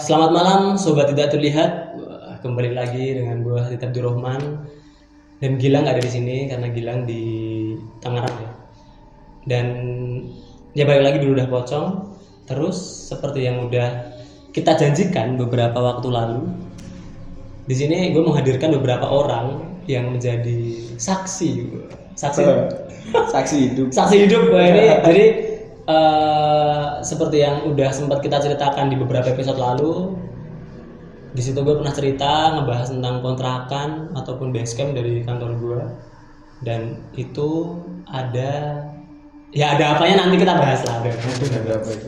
Selamat malam Sobat Tidak Terlihat. Kembali lagi dengan gue Hatip Abdurrahman. Dan Gilang ada di sini karena Gilang di Tangerang ya. Dan ya balik lagi dulu udah pocong. Terus seperti yang udah kita janjikan beberapa waktu lalu, di sini gue menghadirkan beberapa orang yang menjadi saksi saksi hidup gue ini. Jadi seperti yang udah sempat kita ceritakan di beberapa episode lalu, di situ gue pernah cerita ngebahas tentang kontrakan ataupun basecamp dari kantor gue, dan itu ada apanya nanti kita bahas lah. Ada apa itu?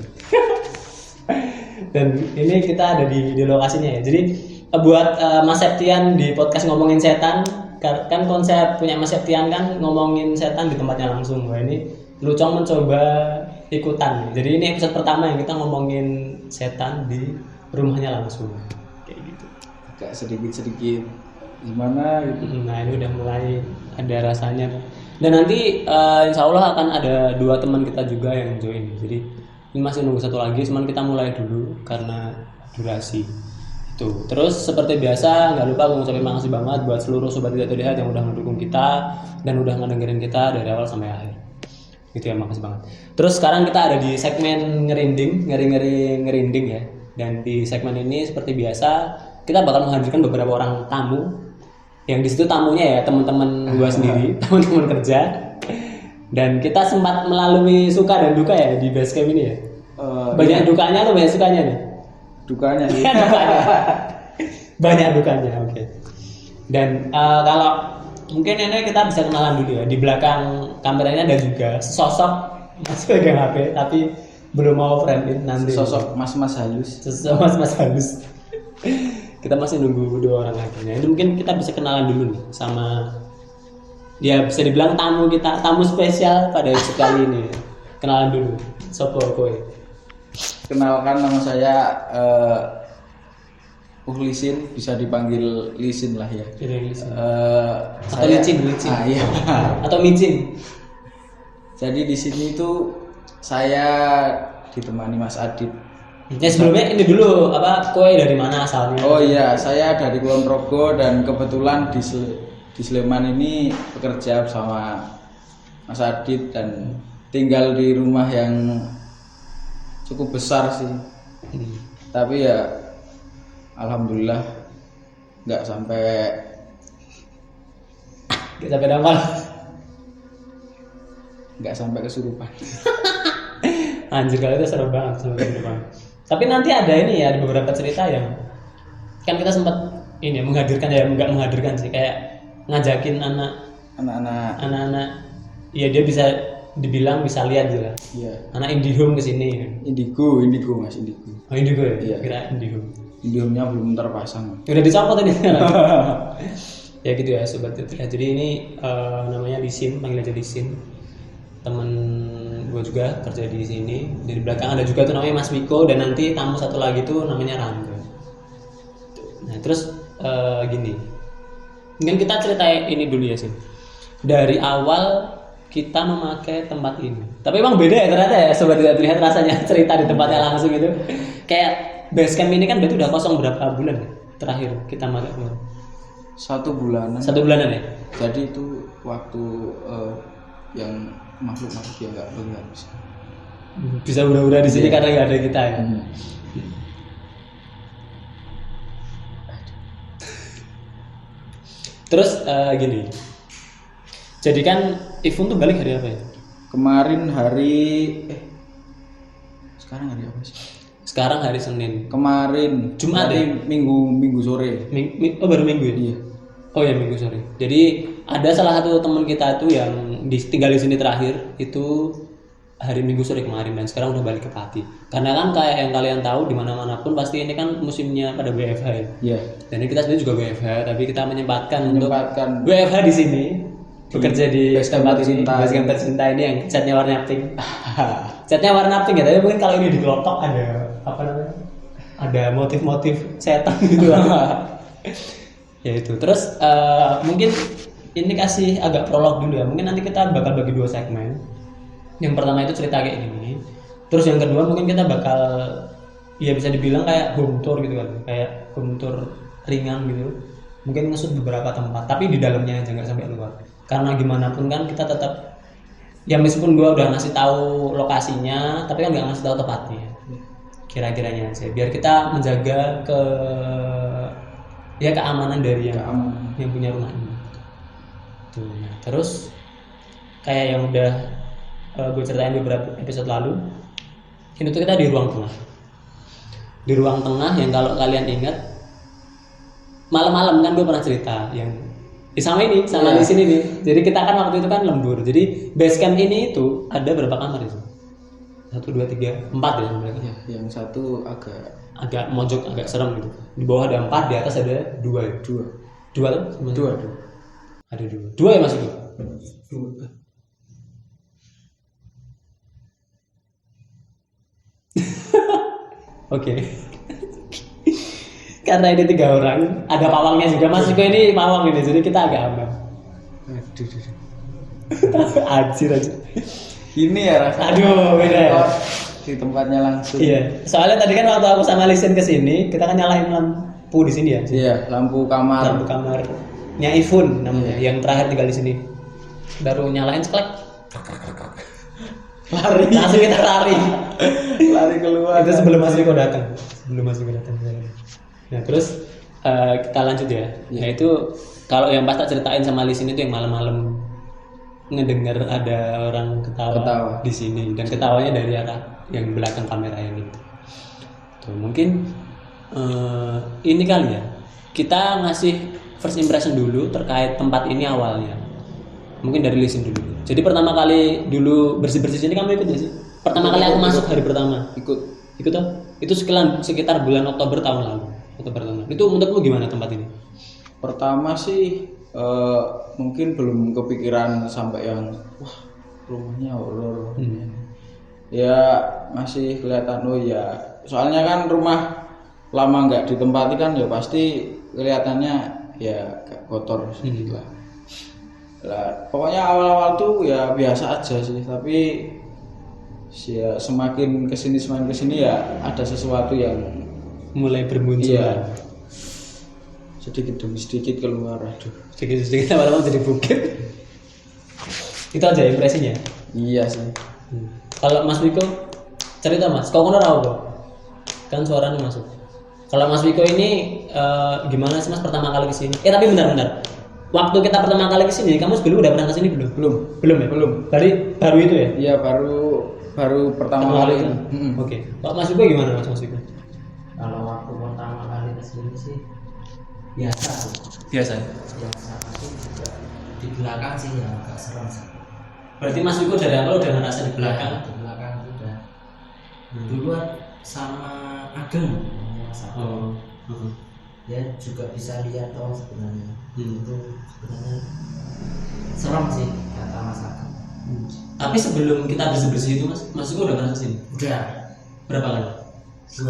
Dan ini kita ada di lokasinya ya. Jadi buat Mas Septian di podcast ngomongin setan, kan konsep punya Mas Septian kan ngomongin setan di tempatnya langsung. Wah, ini Lucong mencoba ikutan. Jadi ini episode pertama yang kita ngomongin setan di rumahnya langsung. Kayak gitu. Agak sedikit gimana gitu. Nah, ini udah mulai ada rasanya. Dan nanti insya Allah akan ada 2 teman kita juga yang join. Jadi ini masih nunggu satu lagi, cuman kita mulai dulu karena durasi. Tuh. Terus seperti biasa nggak lupa gue ngucapin makasih banget buat seluruh sobat Tidak Terlihat yang udah mendukung kita dan udah ngedengerin kita dari awal sampai akhir. Gitu ya, makasih banget. Terus sekarang kita ada di segmen ngerinding ya. Dan di segmen ini seperti biasa kita bakal menghadirkan beberapa orang tamu. Yang di situ tamunya ya teman-teman gue sendiri, teman-teman kerja. Dan kita sempat melalui suka dan duka ya di basecamp ini ya. Banyak dukanya atau banyak sukanya nih? Dukanya sih. Banyak dukanya, oke. Dan kalau mungkin ini kita bisa kenalan dulu ya. Di belakang kameranya ada juga sosok masih pegang HP tapi belum mau frame in nanti. Sosok mas-mas halus. Sosok mas-mas halus. Kita masih nunggu 2 orang lagi. Nah, ini mungkin kita bisa kenalan dulu nih sama, ya bisa dibilang tamu kita, tamu spesial pada episode kali ini. Kenalan dulu. Sopo kowe? Kenalkan, nama saya Lisin, bisa dipanggil Lisin lah ya. Atau licin. Iya. Atau micin. Jadi di sini itu saya ditemani Mas Adit. Ya sebelumnya ini dulu, kowe dari mana asalnya? Oh iya, saya dari Kulon Progo dan kebetulan di Sleman ini bekerja bersama Mas Adit dan tinggal di rumah yang cukup besar sih. Tapi ya alhamdulillah nggak sampai dangkal. Nggak sampai kesurupan. Anjir, kalau itu seru banget sama kesurupan. Tapi nanti ada ini ya, ada beberapa cerita yang kan kita sempat ini menghadirkan, ya nggak menghadirkan sih, kayak ngajakin anak-anak ya, dia bisa dibilang bisa lihat juga. Iya. Anak Indihome kesini. Indigo Mas, Indigo. Oh, Indigo ya? Iya. Kira Indihome. Indihome-nya belum terpasang. Udah dicopot ini. Ya gitu ya sobat Terlihat. Jadi ini namanya Lisin, panggil aja Lisin. Temen gue juga kerja di sini. Dari belakang ada juga tuh namanya Mas Wiko, dan nanti tamu satu lagi tuh namanya Rangga. Nah terus gini, mungkin kita ceritain ini dulu ya sih. Dari awal kita memakai tempat ini. Tapi emang beda ya ternyata ya sobat Tidak Terlihat rasanya cerita di tempatnya langsung itu. Kayak basecamp ini kan berarti udah kosong berapa bulan ya? Terakhir kita pakai kemarin. 1 bulanan. 1 bulanan ya? Jadi itu waktu yang makhluk-makhluk yang nggak benar bisa udah di sini karena nggak ada kita ya. Terus gini, jadi kan Ifun tuh balik hari apa ya? Kemarin sekarang hari apa sih? Sekarang hari Senin. Kemarin Jumat ya? Minggu sore. Oh baru minggu ya? Iya. Oh ya, minggu sore. Jadi ada salah satu teman kita tuh yang tinggal di sini terakhir itu hari Minggu sore kemarin, dan sekarang udah balik ke Pati. Karena kan kayak yang kalian tahu di mana-mana pun pasti ini kan musimnya pada WFH ya. Iya. Dan ini kita sendiri juga WFH, tapi kita menyempatkan untuk Menyempatkan WFH di sini, bekerja di tempat ini, tercinta. basecamp tercinta ini yang catnya warna pink. Catnya warna pink ya, tapi mungkin kalau ini dikelotok ada apa namanya? Ada motif-motif setan gitu lah. Ya itu. Terus mungkin ini kasih agak prolog dulu ya. Mungkin nanti kita bakal bagi 2 segmen. Yang pertama itu cerita kayak gini. Terus yang kedua mungkin kita bakal ya bisa dibilang kayak home tour gitu kan, kayak home tour ringan gitu, mungkin ngesut beberapa tempat tapi di dalamnya aja nggak sampai luar, karena gimana pun kan kita tetap ya meskipun gua udah ngasih tahu lokasinya tapi kan nggak ngasih tahu tepatnya, kira-kiranya aja biar kita menjaga keamanan dari yang punya rumah ini tuh. Nah, terus kayak yang udah gue ceritain beberapa episode lalu, ini tuh kita di ruang tengah. Di ruang tengah yang kalau kalian ingat malam-malam kan gue pernah cerita yang sama di sini nih. Jadi kita kan waktu itu kan lembur. Jadi base camp ini itu ada berapa kamar itu? 1, 2, 3, 4 ya sebenarnya. Ya, yang satu agak mojok, agak serem gitu. Di bawah ada 4, di atas ada 2 ya. 2 tuh? Dua. Ada 2. 2 ya Mas itu? 2. Oke. Karena ini 3 orang, ada pawangnya juga. Mas Iko ini pawang ini, jadi kita agak aman. Anjir aja. Ini ya rasanya. Aduh, beda ya. Di tempatnya langsung. Iya. Soalnya tadi kan waktu aku sama Lisen kesini, kita kan nyalain lampu di sini ya. Iya, lampu kamar. Lampu kamarnya Ifun namanya, yang terakhir tinggal di sini. Baru nyalain seklek. Lari. Langsung kita lari. Lari keluar. Itu sebelum Mas Iko datang. Nah terus kita lanjut ya. Yaitu kalau yang pas tak ceritain sama Lisin itu yang malam-malam ngedengar ada orang ketawa di sini, dan ketawanya dari arah yang belakang kamera ini. Tuh, mungkin ini kali ya kita ngasih first impression dulu terkait tempat ini awalnya. Mungkin dari Lisin dulu. Jadi pertama kali dulu bersih-bersih sini kamu ikut gak sih? Pertama kali aku masuk hari pertama. Ikut tuh. Itu sekitar bulan Oktober tahun lalu. Itu menurutmu gimana tempat ini? Pertama sih mungkin belum kepikiran sampai yang wah rumahnya horor. Ya masih kelihatan ya. Soalnya kan rumah lama nggak ditempati kan ya pasti kelihatannya ya kotor sedikit lah. Pokoknya awal-awal tuh ya biasa aja sih, tapi ya semakin kesini ya ada sesuatu yang mulai bermunculan. Iya. Sedikit demi sedikit keluar, aduh. Sedikit lama-lama jadi bukit. Itu aja impresinya. Iya sih. Kalau Mas Wiko cerita Mas, kau kenal apa? Kan suaranya masuk. Kalau Mas Wiko ini gimana sih Mas pertama kali kesini? Tapi bentar. Waktu kita pertama kali kesini, kamu sebelum udah pernah kesini belum? Belum ya? Belum. Baru itu ya? Iya baru pertama kali ini. Oke. Pak Mas Wiko gimana Mas Wiko? Kalau waktu pertama kali kesini sih biasa. Tapi juga di belakang sih ya agak serem sih. Berarti Mas Wiko dari awal udah ngerasa di belakang? Di belakang sudah. Duluan sama Ageng, Mas Ageng. Ya juga bisa lihat sebenarnya. Itu sebenarnya serem sih kata Mas Ageng. Tapi sebelum kita bersih itu Mas Wiko udah pernah kesini? Udah. Berapa kali? 2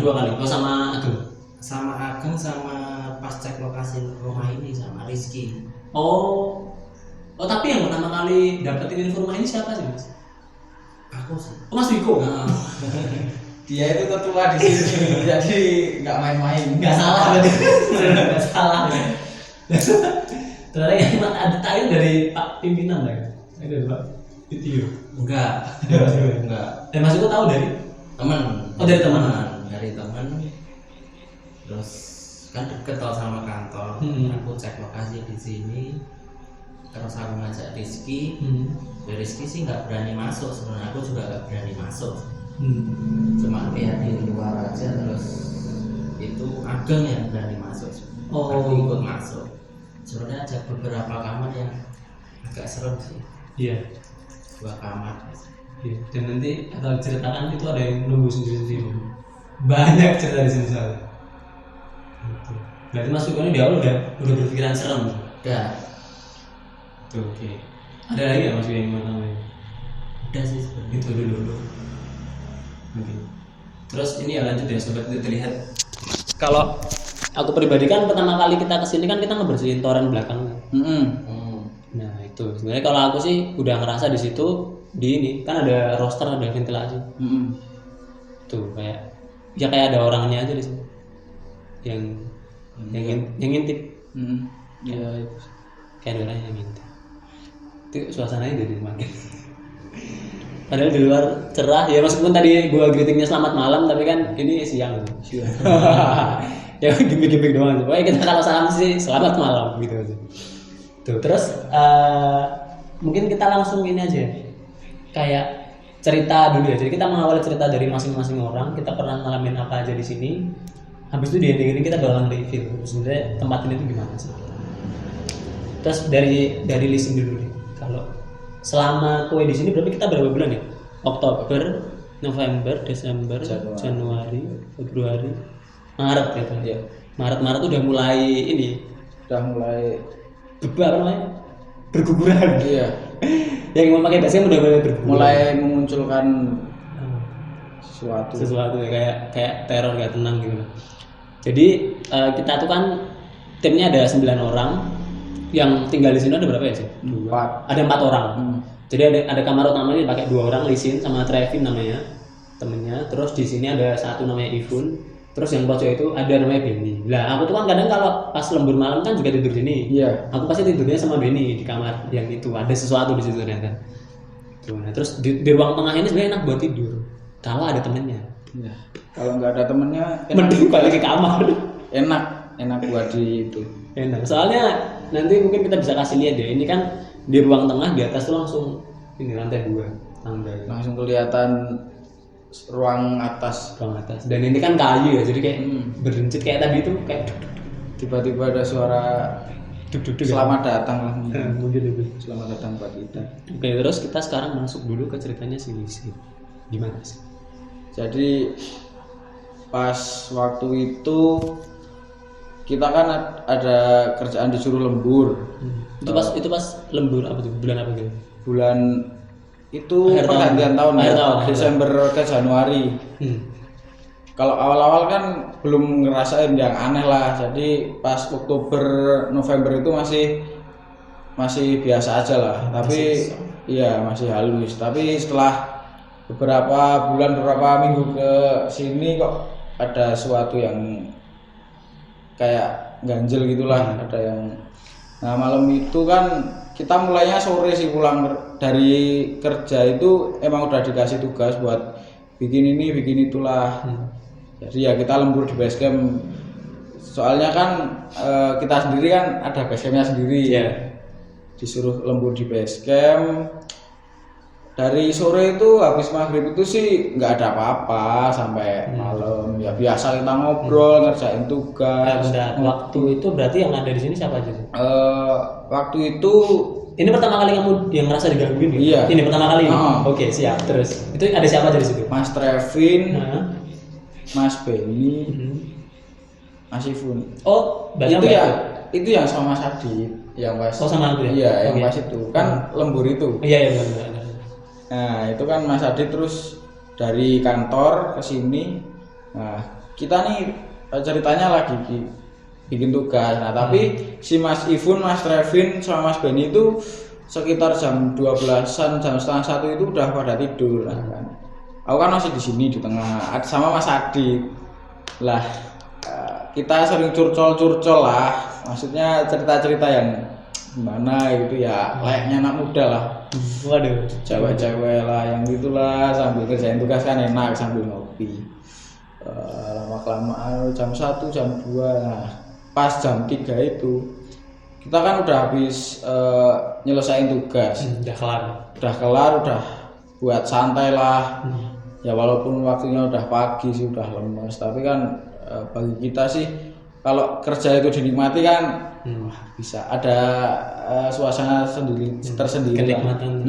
kali. Oh sama Ageng? Sama Ageng sama pas cek lokasi rumah ini sama Rizky. Oh tapi yang pertama kali dapetin info rumah ini siapa sih Mas? Aku sih. Oh Mas Wiko? Dia itu tetua di sini, jadi nggak main-main. Nggak salah berarti. Nggak salah. Ternyata yang ada tahu dari Pak pimpinan lah ya? Dari Pak Video. Enggak. Dan Mas Wiko tahu dari Teman. Oh dari teman. Dari teman. Terus kan deket sama kantor. Aku cek lokasi di sini. Terus aku ngajak Rizky. Ya Rizky sih nggak berani masuk sebenarnya. Aku juga nggak berani masuk. Cuma lihat di luar aja. Terus itu Ageng yang berani masuk. Aku ikut masuk. Sebenarnya ada beberapa kamar yang agak serem sih. Iya. 2 kamar. Iya. Dan nanti atau ceritakan itu ada yang nunggu sendiri. Banyak cerita di sini soalnya. Gitu. Berarti Mas Wiko ini di awal udah berpikiran serem. Udah. Tuh, oke. Ada lagi nggak Mas Wiko yang mau namanya? Udah sih sebenarnya. Itu dulu. Oke. Terus ini ya lanjut ya sobat terlihat. Kalau aku pribadi kan pertama kali kita kesini kan kita ngebersihin toren belakang. Nah itu sebenarnya kalau aku sih udah ngerasa di situ di ini kan ada roster, ada ventilasi. Tuh kayak ya kayak ada orangnya aja di sini yang ngintip. Iya. Kayak ada orang yang ngintip. Itu suasananya jadi semakin padahal di luar cerah ya, meskipun tadi gua greetingnya selamat malam tapi kan ini siang. Ya gimmick doang. Pokoknya kita kalau salam sih selamat malam gitu aja. Tuh, terus mungkin kita langsung ini aja kayak cerita dulu ya. Jadi kita mengawali cerita dari masing-masing orang, kita pernah ngalamin apa aja di sini. Habis itu di ending ini kita bakal review sebenarnya tempat ini tuh gimana sih. Terus dari listing dulu deh. Kalau selama kowe di sini berarti kita berapa bulan ya? Oktober, November, Desember, Januari, Februari, Maret gitu. Iya. Maret udah mulai ini. Udah mulai berguguran. Iya. Yang mau pakai bahasa udah mulai berguguran. Mulai memunculkan sesuatu ya, kayak teror, kayak tenang gitu. Jadi kita tuh kan timnya ada 9 orang. Yang tinggal di sini ada berapa ya sih? 4. Ada 4 orang. Jadi ada kamar utamanya dipakai 2 orang, Lisin sama Trevin namanya temennya. Terus di sini ada satu namanya Ivun. Terus yang pojok itu ada namanya Benny. Lah aku tuh kan kadang kalau pas lembur malam kan juga tidur sini. Iya. Aku pasti tidurnya sama Benny di kamar yang itu. Ada sesuatu di situ ternyata. Tuh, nah, terus di ruang tengah ini sebenarnya enak buat tidur. Kalau ada temennya. Iya. Kalau nggak ada temennya, Mending balik ke kamar. enak buat di itu. Enak. Soalnya nanti mungkin kita bisa kasih lihat ya. Ini kan di ruang tengah, di atas tuh langsung ini lantai 2 tangga. Langsung kelihatan ruang atas. Ruang atas. Dan ini kan kayu ya, jadi kayak berincit kayak tadi itu kayak Tiba-tiba ada suara duk-duk. selamat datang lah. Mungkin itu. Selamat datang buat kita. Oke, terus kita sekarang masuk dulu ke ceritanya si Lisi. Gimana sih? Jadi pas waktu itu kita kan ada kerjaan disuruh lembur. Itu pas lembur apa tuh? Bulan apa gitu? Bulan itu Akhir pergantian tahun, Akhir ya. tahun. Desember ke Januari. Kalau awal-awal kan belum ngerasain yang aneh lah. Jadi pas Oktober November itu masih biasa aja lah. Tapi iya masih halus. Tapi setelah beberapa minggu ke sini kok ada sesuatu yang kayak ganjel gitulah. Ada yang malam itu kan kita mulainya sore sih, pulang dari kerja itu emang udah dikasih tugas buat bikin ini bikin itulah. Jadi ya kita lembur di base camp. Soalnya kan kita sendiri kan ada base campnya sendiri. Disuruh lembur di base camp. Dari sore itu habis maghrib itu sih nggak ada apa-apa sampai malam. Ya biasa kita ngobrol, ngerjain tugas. Waktu itu berarti yang ada di sini siapa aja sih? Waktu itu ini pertama kali kamu yang merasa digangguin ya? Iya. Ini pertama kali. Oke, siap. Terus itu ada siapa aja di situ? Mas Trevin, Mas Benny, Mas Ivun. Oh, itu yang sama Mas Adit, yang pas. Oh, sama aku ya? Iya, yang pas itu kan lembur itu. Iya, benar. Nah, itu kan Mas Adit terus dari kantor ke sini. Nah, kita nih ceritanya lagi bikin tugas. Nah, tapi si Mas Ivun, Mas Trevin sama Mas Benny itu sekitar jam 12-an, jam setengah 1 itu udah pada tidur lah kan. Aku kan masih di sini di tengah sama Mas Adit. Lah, kita sering curcol lah. Maksudnya cerita-cerita yang gimana gitu ya, layaknya anak muda lah. Waduh, cewek-cewek lah yang gitulah, sambil kerjain tugas kan enak sambil ngopi. Lama-kelamaan jam 1, jam 2. Nah, pas jam 3 itu kita kan udah habis nyelesain tugas. Udah kelar, udah buat santai lah. Ya walaupun waktunya udah pagi sih, udah lemes, tapi kan bagi kita sih kalau kerja itu dinikmati kan bisa ada suasana tersendiri. Kenikmatan.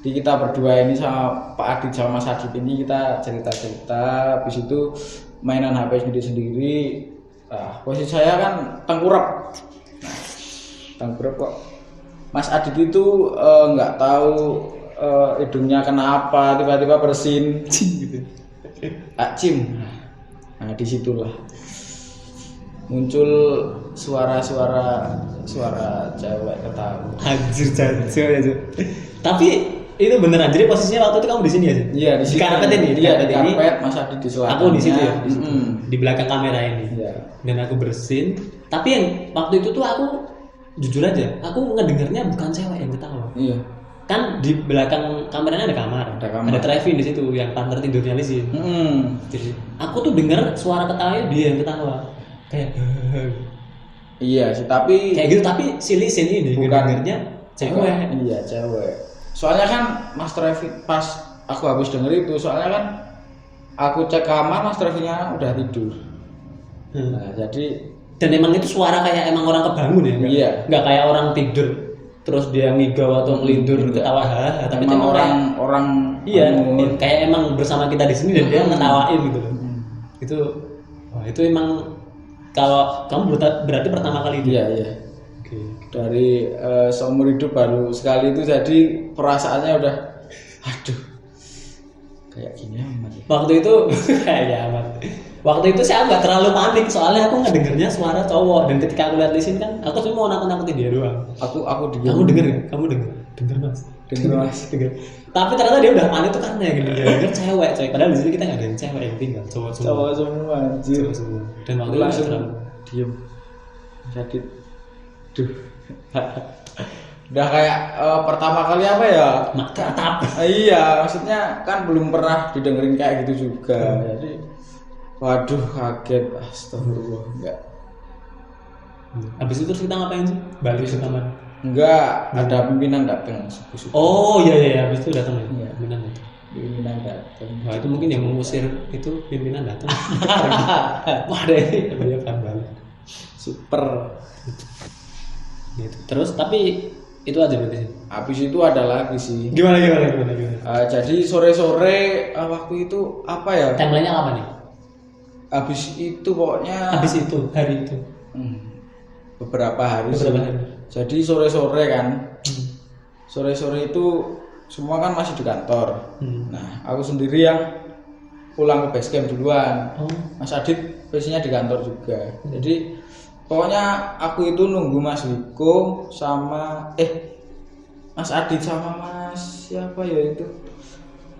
Di kita berdua ini sama Pak Adit sama Mas Adit ini kita cerita-cerita, habis itu mainan HP sendiri-sendiri. Nah, posisi saya kan tengkurap. Tengkurap kok. Mas Adit itu nggak tahu hidungnya kenapa tiba-tiba bersin gitu. Acim. Nah, disitulah muncul suara cewek ketawa. Anjir. Tapi itu beneran. Jadi posisinya waktu itu kamu di sini ya? Iya di sini. Karpet ini. Iya di karpet ini. karpet, Mas Adit di selatan. Aku di situ ya. Di, situ. Mm. Di belakang kamera ini. Iya. Dan aku bersin. Tapi yang waktu itu tuh aku jujur aja, aku ngedengarnya bukan cewek yang ketawa. Iya. Kan di belakang kameranya ada kamar. Ada Trevi di situ yang partner tidurnya di sini. Jadi aku tuh dengar suara ketawanya dia yang ketawa. Kayak iya sih, tapi kayak gitu, tapi si Lisin ini bukan dengarnya cewek. Iya cewek. Soalnya kan Mas Trevi pas aku habis denger itu, soalnya kan aku cek kamar Mas Trevinya udah tidur. Nah jadi dan emang itu suara kayak emang orang kebangun ya. Iya. Nggak kayak orang tidur terus dia ngigau atau ngelindur ketawa tapi emang itu orang iya kayak emang bersama kita di sini dan dia ngetawain gitu loh. Itu wah itu emang kalau kamu berarti pertama kali itu. Iya iya. Oke. Dari seumur hidup baru sekali itu, jadi perasaannya udah aduh kayak gini amat. Waktu itu kayak amat. Waktu itu saya nggak terlalu panik soalnya aku ngedengernya suara cowok, dan ketika aku lihat di sini kan aku cuma mau nakut-nakutin dia doang. Aku Kamu denger nggak? Kamu denger mas? Denger mas. Denger. Tapi ternyata dia udah panik tuh karena yang denger cewek. Padahal di sini kita nggak ada yang cewek yang tinggal, cowok semua. Cowok semua anjir. Cowok semua. Dan waktu itu langsung terlalu diem. Jadi duh. Udah kayak pertama kali apa ya? tatap. Iya, maksudnya kan belum pernah didengerin kayak gitu juga. Jadi waduh kaget, astagfirullah. Habis itu terus kita ngapain sih? Balik ke kamar. Enggak, ada pimpinan datang subuh-subuh. Oh iya habis itu datang ya. Iya. Pimpinan datang. Pimpinan datang. Wah itu mungkin yang mengusir itu pimpinan datang. Wah deh, dia kan balik. Super. Gitu. Terus tapi itu aja berarti sih. Habis itu ada lagi sih. Gimana? Jadi sore-sore waktu itu apa ya? Timelinenya apa nih? Habis itu pokoknya. Habis itu hari itu. Beberapa hari. Hari. Jadi sore-sore kan. Sore-sore itu semua kan masih di kantor. Nah, aku sendiri yang pulang ke base camp duluan. Mas Adit biasanya di kantor juga. Jadi pokoknya aku itu nunggu Mas Wiko sama Mas Adit sama Mas siapa ya itu.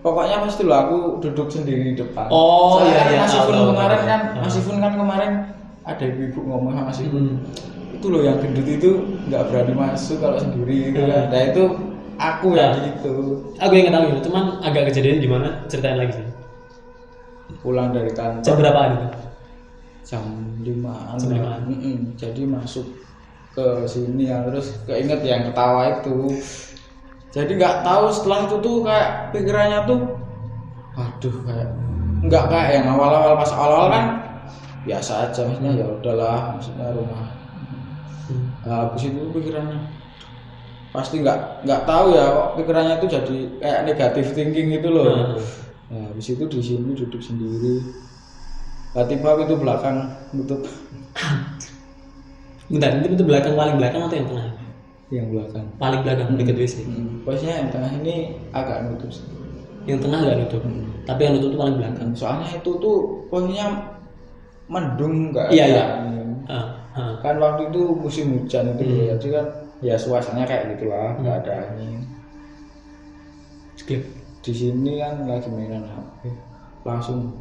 Pokoknya pasti lo aku duduk sendiri di depan. Oh iya. Mas Ifun kemarin kan, Mas Ifun kan kemarin ada ibu ngomong sama Mas Ifun. Itu loh yang gendut itu nggak berani masuk kalau sendiri gitu kan. Nah itu aku ya gitu. Aku yang tahu, cuman agak kejadian gimana? Ceritain lagi sih. Pulang dari kantor. Jam berapaan itu? Jam 5-an. Jam 5-an. Jadi masuk ke sini ya, terus keinget yang ketawa itu. Jadi nggak tahu setelah itu tuh kayak pikirannya tuh, aduh kayak nggak kayak yang awal-awal pas awal kan biasa aja, maksudnya ya udahlah, maksudnya rumah. Habis itu pikirannya pasti nggak tahu ya kok pikirannya tuh jadi kayak negatif thinking gitu loh. Nah, habis itu di sini duduk sendiri. Tiba-tiba itu belakang nutup. Bentar, itu belakang paling belakang atau yang tengah? Yang belakang. Paling belakang dekat WC. Posisinya yang tengah ini agak nutup. Yang tengah nggak nutup, tapi yang nutup itu paling belakang. Soalnya itu tuh posisinya mendung nggak? Iya. Kan waktu itu musim hujan itu, jadi kan ya suasananya kayak gitulah, nggak ada angin. Di sini kan lagi mainan HP, langsung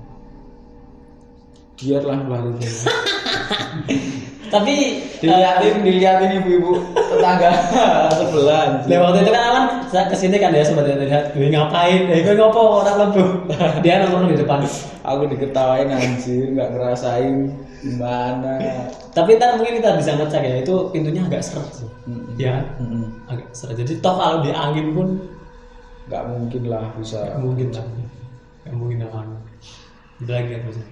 dia telah lari. Tapi dilihatin ibu-ibu tetangga sebelah. Nah waktu itu kan saya kesini kan ya sebenarnya lihat gue ngapain, gue ngopo orang lebu. Dia nongkrong di depan. Aku diketawain anjir, nggak ngerasain gimana. Tapi ntar mungkin kita bisa ngecek ya, itu pintunya agak seret sih. Ya, agak seret. Jadi toh kalau di angin pun nggak mungkin lah bisa. Nggak mungkin lah. Ada lagi apa sih?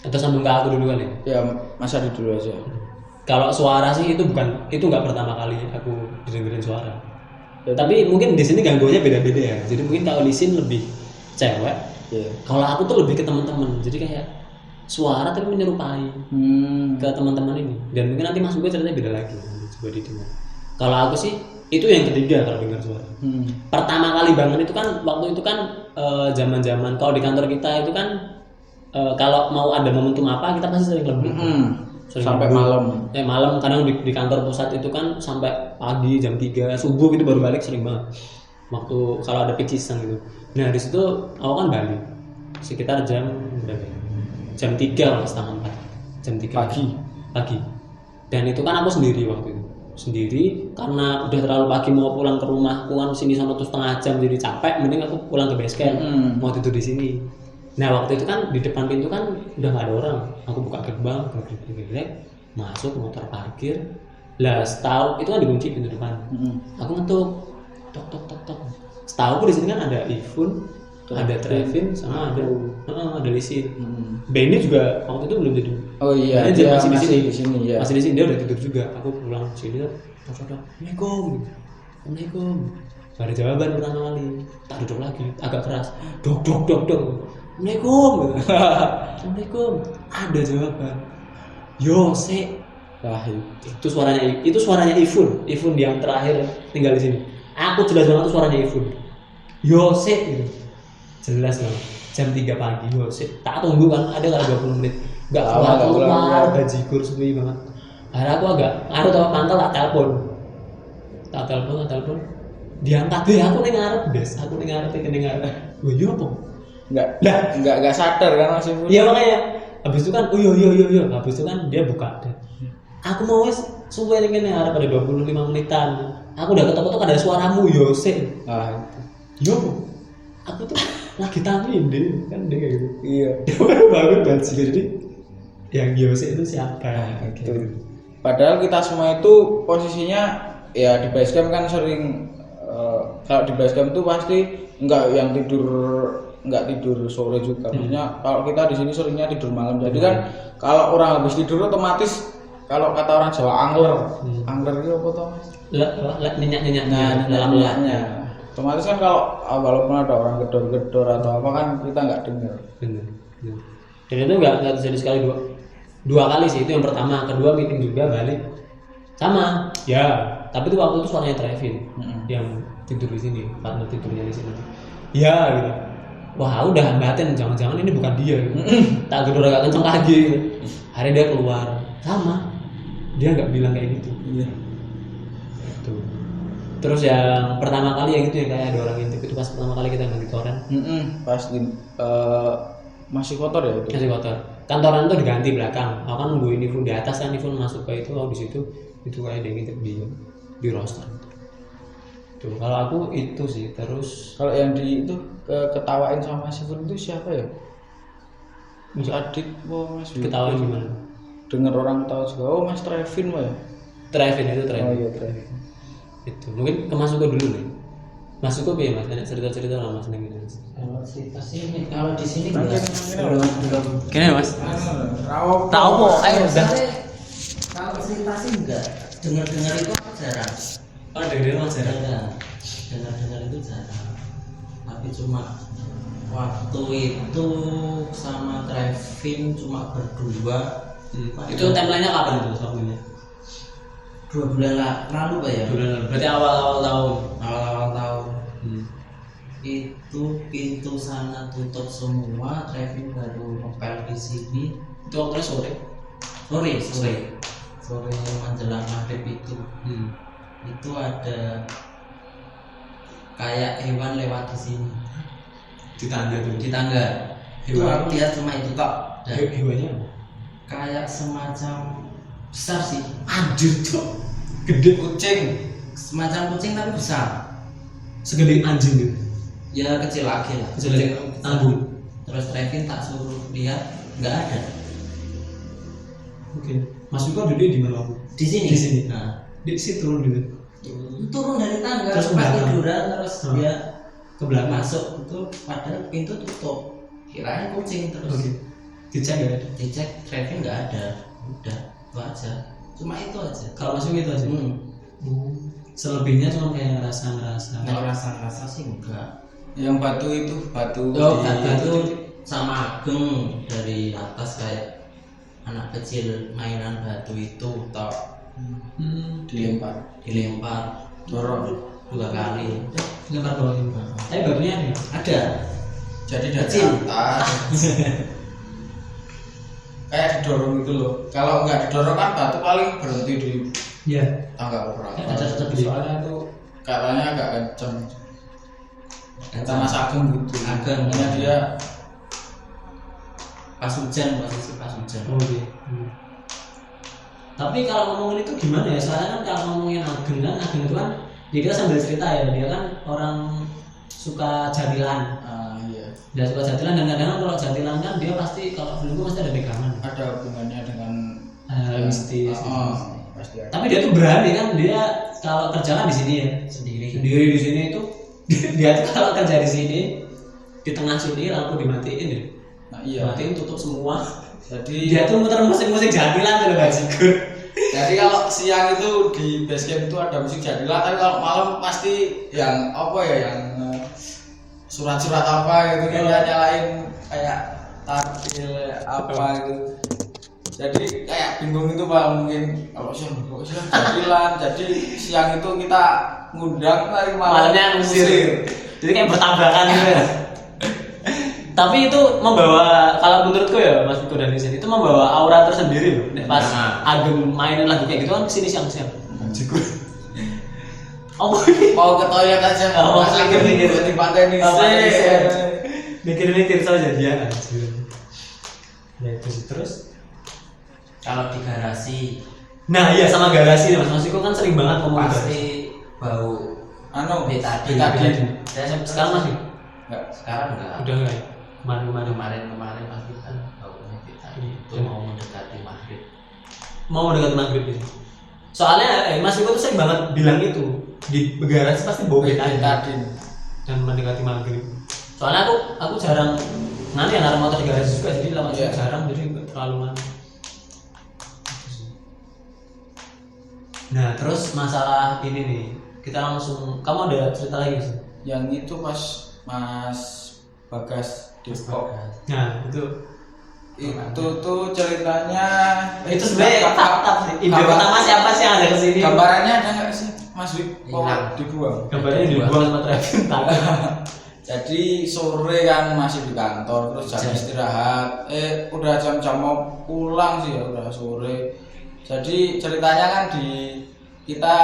Atau sambung ke aku dulu kali? Ya masa di dulu aja. Kalau suara sih itu nggak pertama kali aku dengerin suara. Ya, tapi mungkin di sini gangguannya beda-beda ya. Jadi mungkin kalau Lisin lebih cewek. Yeah. Kalau aku tuh lebih ke teman-teman. Jadi kayak suara tapi menyerupai ke teman-teman ini. Dan mungkin nanti Mas gue ceritanya beda lagi. Coba didengar. Kalau aku sih itu yang ketiga kalau dengar suara. Pertama kali banget itu kan waktu itu kan zaman-zaman kalau di kantor kita itu kan kalau mau ada momentum apa kita pasti sering lebih. Sampai libur. Malam kadang di kantor pusat itu kan sampai pagi jam 3 subuh gitu baru balik, sering banget waktu kalau ada peak season gitu. Nah di situ aku kan balik sekitar jam berapa ya? Jam 3 atau setengah 4 jam 3 pagi. Dan itu kan aku sendiri waktu itu, sendiri karena udah terlalu pagi mau pulang ke rumah, aku kan sini sama tuh setengah jam jadi capek, mending aku pulang ke base camp, mau tidur di sini. Nah waktu itu kan di depan pintu kan udah nggak ada orang, aku buka gerbang, masuk, motor parkir, lah setahu itu kan dikunci pintu depan, aku ngetuk, tok. Setahu aku di sini kan ada Ifun, ada Trevin, sama ada Lisin. Benny juga waktu itu belum jadi. Oh iya, dia masih di sini ya. Masih di sini, dia udah tidur juga. Aku pulang sini, Assalamualaikum. Gak ada jawaban pertama kali. Tak duduk lagi, agak keras. Dok. Assalamualaikum. Ada jawaban. Yose. Wah, itu suaranya Ifun yang terakhir tinggal di sini. Aku jelas banget itu suaranya Ifun. Yose gitu. Jelas banget. Jam 3 pagi Yose. Tak tunggu kan, ada kali 20 menit. Enggak keluar, bajigur sepi banget. Akhirnya aku aku tahu pantel tak telepon. Diangkat deh, aku ning ngarep des, aku ning ngarep. Lho yo apa? Enggak sadar kan masih. Iya makanya. Habis itu kan, iya. Habis itu kan dia buka deh. Aku mau wis suwe ning kene arep ada 25 menitan. Aku udah ketok-ketok ada suaramu Yose. Yo. Aku tuh lagi tamin deh, kan dia kayak gitu. Iya. Dia baru bangun bajigur, jadi yang Yose itu siapa? Gitu. Padahal kita semua itu posisinya ya di base camp kan sering kalau di base camp tuh pasti enggak tidur sore juga. Maksudnya kalau kita di sini seringnya tidur malam. Jadi kan kalau orang habis tidur otomatis kalau kata orang Jawa angler itu apa toh? Nyenyak-nyenyaknya. Otomatis kan kalau walaupun ada orang gedor-gedor atau apa kan kita nggak dengar. Benar. Dan itu nggak terjadi sekali dua kali sih. Itu yang pertama, kedua meeting juga balik sama ya, tapi itu waktu itu suaranya Trevin yang tidur di sini, partner tidurnya di sini ya gitu. Wah udah batin, jangan-jangan ini bukan dia gitu. Tak gedor agak kenceng lagi gitu. Hari dia keluar sama, dia nggak bilang kayak gitu. Iya. Tuh. Terus yang pertama kali yang itu yang kayak ada orang intip itu pas pertama kali kita ganti toren. Pas masih kotor ya itu. Masih kotor. Kantoran tuh diganti belakang. Aku kan nungguin Ifun di atas kan, Ifun masuk ke itu, di situ itu kayak ada yang intip di roster. Tuh kalau aku itu sih. Terus kalau yang di itu ketawain sama Mas Ifun itu siapa ya? Mas Adit, Mas. Ketawain gimana? Dengar orang tahu juga. Oh Mas Trevin ya. Trevin. Oh iya Trevin. Itu mungkin ke Mas Uko dulu nih. Mas Uko ya Mas, ada cerita lah Mas Neng. Kalau cerita sih kalau di sini belum. Kene Mas. Tahu kok. Ayo udah. Kalau cerita sih enggak. Dengar itu jarang. Oh, dengar Mas jarang. Dengar itu jarang. Tapi cuma waktu itu sama Trevin cuma berdua. Itu timelinenya kapan itu waktunya? 2 bulan lalu Pak ya? 2 bulan lalu. Berarti awal-awal tahun. Itu pintu sana tutup semua, Trevin baru ngepel di sini. Itu waktunya sore menjelang maghrib itu. Itu ada kayak hewan lewat di sini. Di tangga. Itu aku lihat cuma itu tok. Hewannya apa? Kayak semacam besar sih. Anjir tuh. Gede Kucing. Semacam kucing tapi besar. Segede anjing gitu. Ya kecil lagi lah. Kecil tanggung. Terus Trevin tak suruh lihat, nggak ada. Oke. Mas Uko duduk di mana? Di sini. Nah, di situ turun gitu. Turun dari tangga Terus pas belakang. tiduran terus dia Ke belakang. masuk itu padahal pintu tutup. Kirain kucing terus. Oke. Dicek ya? Dicek Trevin nggak ada. Udah itu aja. Cuma itu aja. Kalau masuk itu aja. Selebihnya cuma kayak ngerasa. Kalau rasa sih enggak. Yang batu itu batu sama Ageng dari atas kayak anak kecil mainan batu itu tok dilempar dorong 2 kali. Lempar bawah ini. Tapi batunya ada. Ada. jadi dari Kecil. atas kayak didorong gitu loh. Kalau nggak didorong kan batu paling berhenti di Iya. tangga berapa. Tetap Soalnya itu katanya agak kenceng. Kata Mas Agung gitu. Ageng. Makanya dia Pas hujan, posisi pas hujan. Oke. Tapi kalau ngomongin itu gimana ya? Soalnya kan kalau ngomongin Ageng itu kan dia kita sambil cerita ya, dia kan orang suka jadilan. iya. Dia suka jadilan dan kadang-kadang kalau jadilan kan dia pasti kalau film itu pasti ada pegangan. Ada hubungannya dengan Mistis. pasti ada. Tapi dia tuh berani kan, dia kalau kerja kan di sini ya, sendiri di sini itu dia tuh kalau kerja di sini di tengah sini lampu dimatiin ya. Nah, iya. Matiin tutup semua. Jadi Dia tuh muter musik-musik jadilan tuh Bang Sigur. jadi kalau siang itu di base camp itu ada musik jadilan, tapi kalau malam pasti yang apa ya, yang surat-surat apa gitu kan, nyalain kayak tartil apa gitu. Jadi kayak bingung itu Pak, mungkin kalau siang jadilan, jadi siang itu kita ngundang, tapi Malamnya ngusir. Jadi kayak bertabrakan gitu ya. Tapi itu membawa, kalau menurutku ya Mas Viko dan Vincent, itu membawa aura tersendiri loh. Nek pas Ageng mainin lagu kayak gitu kan kesini siang-siang. Jigur. Oh, mau ke toilet aja, Oh, Mas Ageng mikir. di pantai ini. Mikir-mikir saja dia anjir. Ya itu sih. Terus. Kalau di garasi Nah iya sama garasi Mas Viko kan sering banget ngomong pasti bau betadin. Sekarang masih? Sekarang enggak. Udah enggak ya? Kemarin pasti kan baunya betadin. Itu mau mendekati maghrib. Mau mendekati maghrib gitu. Soalnya Mas Viko tuh sering banget bilang itu di garasi pasti bau betadin dan mendekati maghrib. Soalnya aku jarang nanti yang naruh motor di garasi juga, jadi lama jarang, jadi nggak terlalu lama. Nah terus masalah ini nih, kita langsung, kamu ada cerita lagi sih? Yang itu pas Mas Bagas Depok. Nah itu tuh ceritanya itu sebenarnya fakta sih. Ide pertama siapa sih yang ada kesini? Gambarannya ada nggak sih Mas Wik? Hilang. Dibuang. Gambarnya dibuang sama Trevin takut. Jadi sore kan masih di kantor, terus jam istirahat. Udah jam-jam mau pulang sih ya, udah sore. Jadi ceritanya kan kita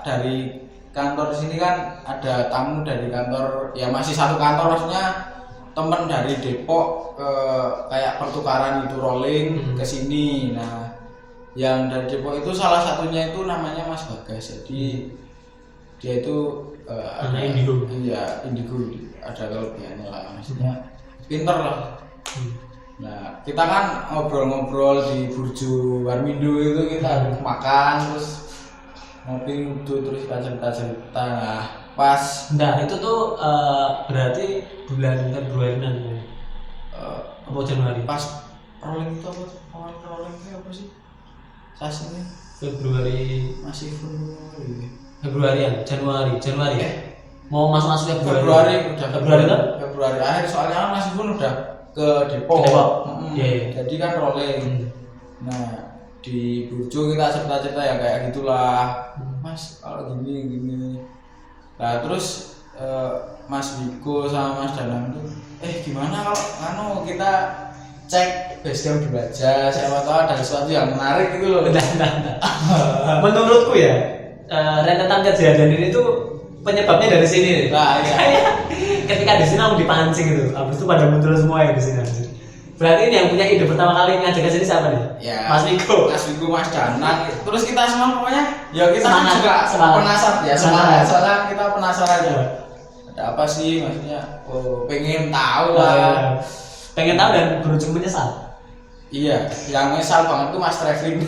dari kantor sini kan ada tamu dari kantor, ya masih satu kantor, maksudnya temen dari Depok ke kayak pertukaran itu rolling ke sini. Nah, yang dari Depok itu salah satunya itu namanya Mas Bagas. Jadi dia itu ada indigo. Iya, indigo. Ada kelebihannya lah, maksudnya pinter lah. Nah, kita kan ngobrol-ngobrol di Burjo Warmindo itu, kita makan terus ngopi ngudu, terus kita cerita-cerita. Nah, pas Bentar, itu tuh berarti bulan Februari nanti. Apa Januari? pas rolling itu apa? Awal rolling itu apa sih? Sasnya Februari, masih Februarian, Januari. Mau masuk Februari udah Februari kan? Februari akhir, soalnya kan masih pun udah ke Depok. Iya. Jadi kan rolling. Nah, di Burjo kita cerita-cerita ya kayak gitulah. Mas kalau gini. Nah, terus Mas Wiko sama Mas Danang tuh gimana kalau kita cek basecamp dulu aja, siapa tahu ada sesuatu yang menarik gitu loh. Menurutku ya, rentetan kejadian ini tuh penyebabnya dari sini. Nah, iya. Ketika di sini aku dipancing gitu, habis itu pada muncul semua yang di sini. Berarti ini yang punya ide pertama kali ngajak ke sini siapa nih? Ya, Mas Wiko, Mas Danang. Terus kita semua pokoknya ya kita Semangat. juga penasaran ya, Semangat. soalnya kita penasaran ya. Ya. Ada apa sih, maksudnya pengen tahu lah. Pengen tahu dan berujung menyesal. Iya, yang misal banget tuh Mas Trevin.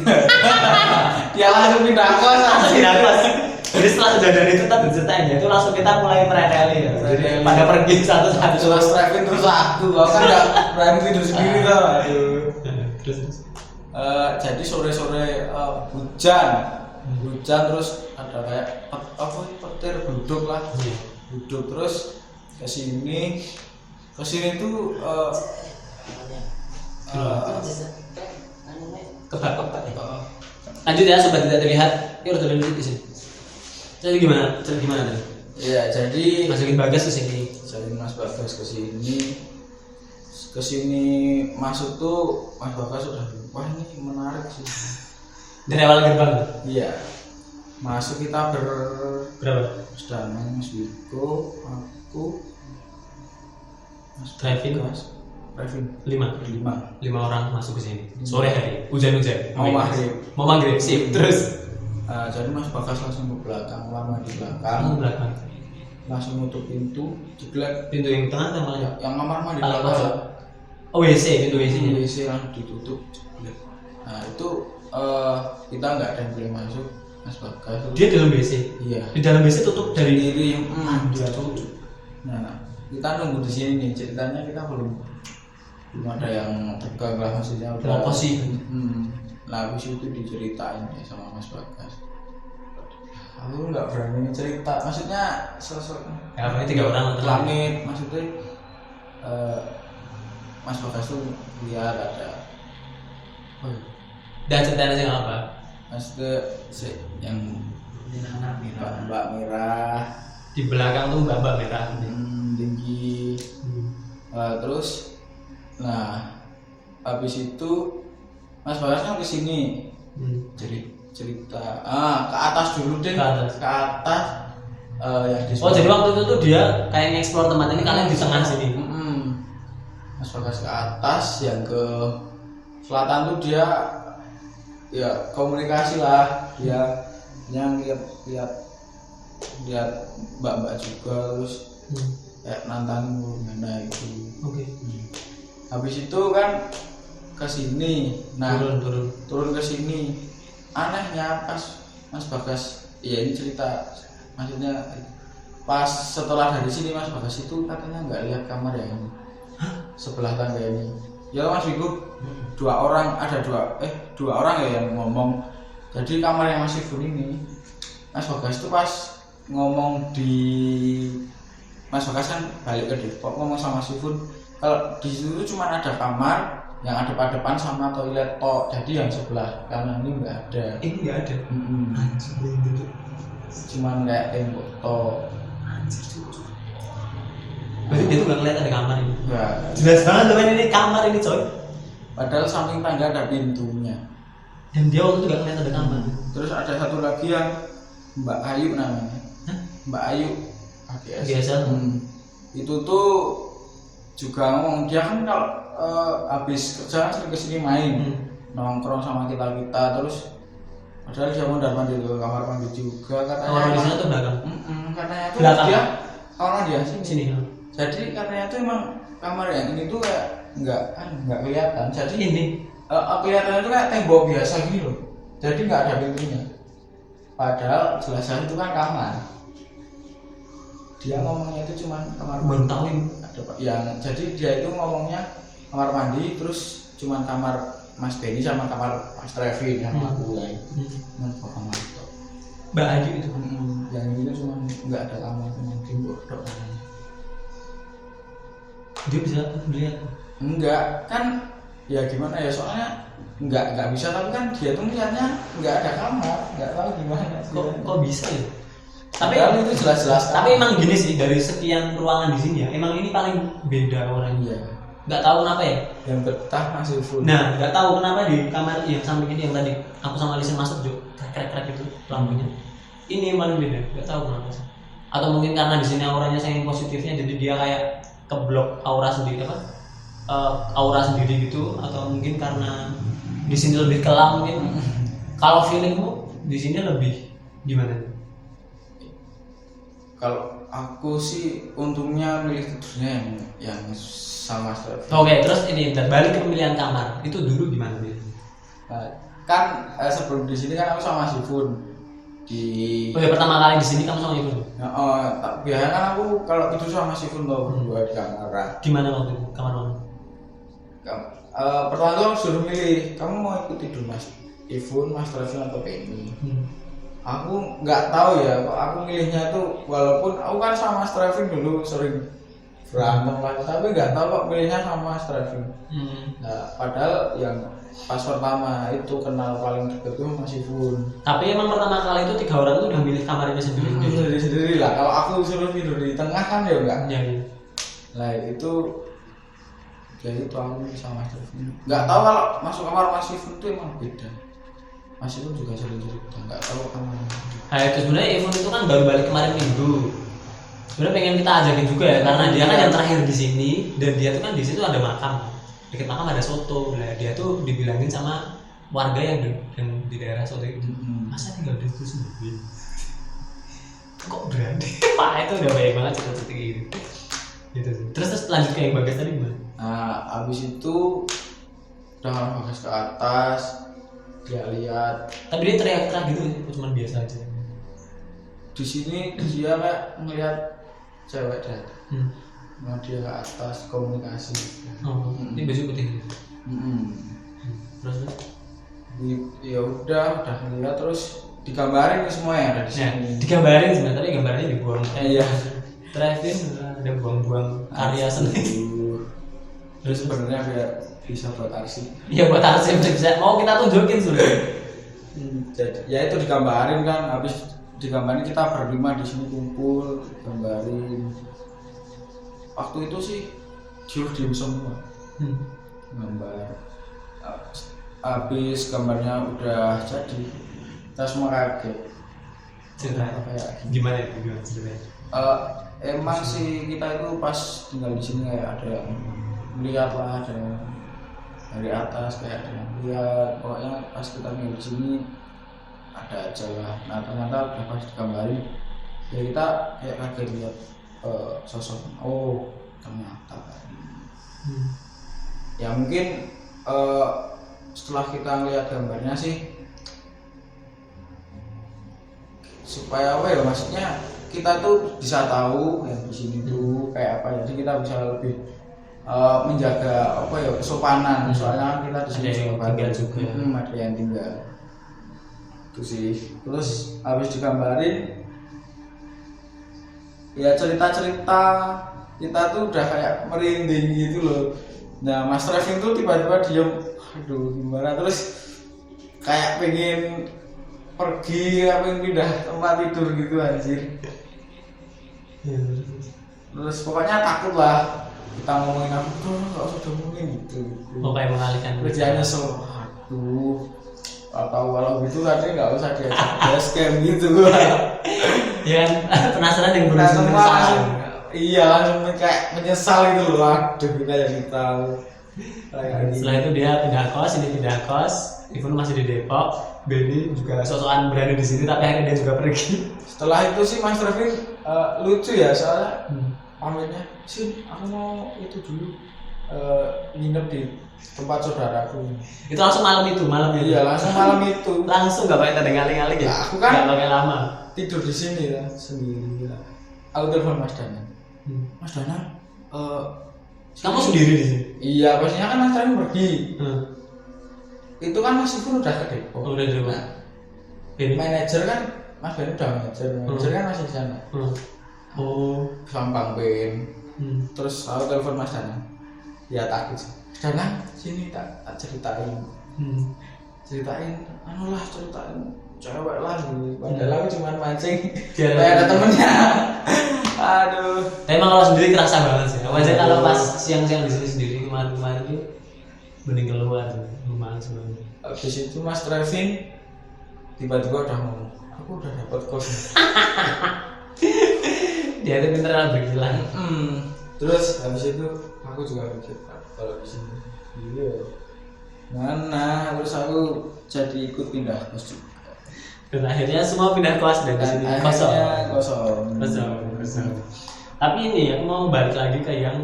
Dia langsung pindah kos. Tidak kelas. Jadi setelah kejadian itu tadi ceritain ya, itu langsung kita mulai mereleli ya. Jadi pada pergi satu-satu. Mas Trevin terus aku kan nggak berani tidur sendiri loh. Aduh. Terus Jadi sore-sore hujan terus ada kayak petir duduk lah. Duduk terus ke sini tuh kebak-kebak ya. Lanjut ya sobat tidak terlihat. Yuk udah lanjut di sini. Jadi gimana tadi? Iya, jadi Masukin Bagas ke sini. Mas Bagas ke sini. kesini masuk tuh Mas Bagas sudah wah ini menarik sih. Dari awal gerbang. Iya. Masuk kita Berapa? Danang, Mas Wiko, aku, Mas Driving. Bagas, driving 5 orang masuk ke sini. Sore hari, hujan-hujan. mau maghrib. Mau maghrib, sip. Terus Jadi Mas Bagas langsung ke belakang, lama di kamu belakang, belakang. langsung nutup pintu, jeglek Pintu yang tengah atau malah? yang kamar mandi Kalau belakang. pojok. Oh WC, pintu WC-nya. WC langsung ditutup, jeglek. Nah itu kita nggak ada yang boleh masuk, Mas Bagas. Dia dalam WC. Iya. Di dalam WC tutup dari Sendiri yang dia tutup. Nah kita nunggu di sini nih, ceritanya kita belum ada yang tegang lah maksudnya udah. Mau sih. Nah habis itu diceritain ya sama Mas Bagas. Aku nggak berani cerita, maksudnya sosok Ya, ini 3 orang nonton. langit, maksudnya Mas Bagas tuh lihat ada, Dan ceritanya sih apa? maksudnya yang mbak merah, Di belakang tuh mbak merah. tinggi. Terus, nah habis itu Mas Bagas kan kesini, jadi cerita ke atas dulu deh, Ke atas. yang di Oh jadi waktu itu tuh dia kayak nge-explore tempat ini, kalian di tengah sini. Mas Bagas ke atas, yang ke selatan tuh dia ya komunikasi lah, dia yang lihat mbak-mbak juga, terus kayak nantangin gimana itu. Oke. Habis itu kan ke sini, nah turun ke sini. Anehnya pas Mas Bagas, ya ini cerita, maksudnya pas setelah dari sini Mas Bagas itu katanya nggak lihat kamar yang sebelah tangga ini. Ya Mas Wiku, dua orang ya yang ngomong. Jadi kamar yang masih full ini, Mas Bagas itu pas ngomong di Mas Bagas kan balik ke Depok, ngomong sama si Fun, kalau di situ cuma ada kamar yang ada pada depan sama toilet tok, jadi yang sebelah kanan ini nggak ada. Ini nggak ada. Anjir, gitu. Cuman kayak tembok tok. Berarti dia tuh nggak ngeliat ada kamar ini. Nggak. Jelas banget tuh kan ini kamar ini coy. Padahal samping tangga ada pintunya. Dan dia waktu itu nggak ngeliat ada kamar. Terus ada satu lagi yang Mbak Ayu namanya. Hah? Mbak Ayu AGS. Biasa. Itu tuh juga ngomong, dia kan kalau habis kerja sering kesini main, nongkrong sama kita, terus padahal dia mondar mandir ke kamar mandi juga katanya. Kamar mandi sana tuh belakang. Katanya tuh Belakang. dia kamar mandi yang sini. Sini. Jadi katanya tuh emang kamar yang ini tuh kayak nggak kelihatan. Jadi Ini. Kelihatannya tuh kayak tembok biasa gitu loh. Jadi nggak ada pintunya. Padahal jelas-jelas itu kan kamar. Dia ngomongnya itu cuma kamar Baru mandi. tahu ini. Ada Pak. Yang jadi dia itu ngomongnya kamar mandi, terus cuma kamar Mas Benny sama kamar Mas Trevi sama aku lain. Kamar itu. Mbak Ayu itu. Yang ini cuma nggak ada kamar, cuma tembok dok. Dia bisa melihat. Enggak, kan ya gimana ya, soalnya nggak bisa, tapi kan dia tuh melihatnya nggak ada kamar, nggak tahu gimana sih. Kok bisa ya? Tapi Padahal itu jelas-jelas. Tapi emang gini sih, dari sekian ruangan di sini ya, emang ini paling beda orangnya. Iya. Nggak tahu kenapa ya. Yang betah masih full. Nah, nggak tahu kenapa di kamar yang samping ini yang tadi aku sama Lisa masuk juga krek gitu lampunya. Ini yang paling beda, nggak tahu kenapa sih. Atau mungkin karena di sini auranya saking positifnya, jadi dia kayak keblok aura sendiri apa? Aura sendiri gitu, atau mungkin karena di sini lebih kelam mungkin. Kalau feelingmu di sini lebih gimana? Kalau aku sih untungnya milih tidurnya yang sama Trevi. Oke, terus ini balik ke pemilihan kamar. Itu dulu gimana dia? Kan sebelum di sini kan aku sama si Fun di. Oh ya, pertama kali di sini kamu sama ibu? Biasanya kan aku kalau tidur sama si Fun tuh berdua di kamar. Di mana waktu itu? Kamar mana? Pertama tuh suruh milih, kamu mau ikut tidur Mas Ifun, Mas Trevi atau Penny. Aku nggak tahu ya, kok aku milihnya tuh, walaupun aku kan sama Mas Trevi dulu sering berantem lah, tapi nggak tahu kok milihnya sama Mas Trevi. Nah, padahal yang pas pertama itu kenal paling deket tuh Mas Ifun. Tapi emang pertama kali itu 3 orang itu udah milih kamar ini sendiri. Sendiri lah. Kalau aku suruh tidur di tengah kan ya enggak. Ya, ya. Nah itu Ya itu aku sama Mas Rifun. Nggak tahu kalau masuk kamar Mas Rifun itu emang beda. Mas Rifun juga sering cerita, nggak tahu kamar. Nah itu sebenarnya Evon itu kan baru balik kemarin minggu. Sebenarnya pengen kita ajakin juga ya, karena dia kan yang terakhir di sini dan dia tuh kan di situ ada makam. Dekat makam ada soto. Nah, dia tuh dibilangin sama warga yang di daerah soto itu, masa tinggal di situ sendiri? Kok berani? Pak itu udah banyak banget cerita-cerita gitu. Gitu sih. Terus lanjut ke yang Bagas tadi gimana? Nah, abis itu udah Bagas ke atas, dia lihat. Tapi dia teriak-teriak gitu, cuma biasa aja. Di sini dia kayak ngelihat cewek datang. Nah, dia ke atas komunikasi. Oh, ini baju putih. Terus? Ya udah ngeliat terus digambarin nih semua yang ada di Ya, sini. digambarin sebenarnya, tapi gambarnya dibuang. Iya. Travis ada buang-buang karya seni. Terus sebenarnya biar bisa buat arsip. Iya buat arsip bisa. Mau kita tunjukin sebenarnya. Jadi ya itu digambarin kan, habis digambarin kita berlima di sini kumpul, gambarin. Waktu itu sih diem semua. Gambar. Habis gambarnya udah jadi, kita semua kaget. Ceritanya Kayak gimana itu ceritanya? Emang sih kita itu pas tinggal di sini kayak ada yang melihat lah, ada yang dari atas kayak ada yang lihat. Pokoknya pas kita tinggal di sini ada aja lah. Nah ternyata udah pas digambarin ya kita kayak kaget lihat sosok. Oh ternyata ya mungkin setelah kita lihat gambarnya sih supaya apa ya, maksudnya kita tuh bisa tahu yang di sini tuh kayak apa, jadi kita bisa lebih menjaga apa ya kesopanan. Soalnya kan kita di sini tinggal juga. Ada yang tinggal itu sih. Terus habis digambarin ya cerita-cerita kita tuh udah kayak merinding gitu loh. Nah Mas Trevin tuh tiba-tiba diem, aduh gimana, terus kayak pengen pergi, pengen pindah tempat tidur gitu anjir. Terus pokoknya takut lah kita ngomongin apa, nggak usah ngomongin gitu. Oh kayak mengalihkan kerjanya aduh atau kalau gitu tadi nggak usah diajak basecamp gitu. Ya kan penasaran yang Nah, belum semua langsung, iya langsung kayak menyesal itu loh. Aduh kita jadi tahu. Setelah itu dia pindah kos, ini pindah kos, Ivan masih di Depok, Benny juga sosokan berada di sini tapi akhirnya dia juga pergi. Setelah itu sih Mas Trevin lucu ya, soalnya pamitnya sih aku mau itu dulu nginep di tempat saudaraku. Itu langsung malam itu. Iya langsung malam itu. Langsung nggak pakai tanda ngaling-ngaling ya? Nah, aku kan nggak pakai lama. Tidur di sini lah sendiri. Aku telepon Mas Dana. Mas Dana, kamu sendiri di sini? iya pastinya kan Mas Dana pergi. Itu kan Mas Ifun udah ke Depok. Udah di rumah. Manajer kan Mas Dana udah manajer kan masih di sana. Oh, Gampang Ben. Terus aku telepon Mas Dana. Ya takut sih. Dana, sini tak ceritain. Ceritain cewek lah gitu. Padahal aku cuma mancing. Kayak ada temennya. Aduh. Tapi emang kalau sendiri kerasa banget sih. Wajar kalau pas siang-siang di sini sendiri kemarin tuh mending keluar rumah sebenarnya. Habis itu Mas Trevin tiba-tiba udah ngomong, aku udah dapat kos. Dia tuh pinter lah berkilah. Terus habis itu aku juga mikir kalau di sini. Iya. Mana? Terus aku jadi ikut pindah kos juga. Dan akhirnya semua pindah kos dan di sini kosong. Tapi ini aku mau balik lagi ke yang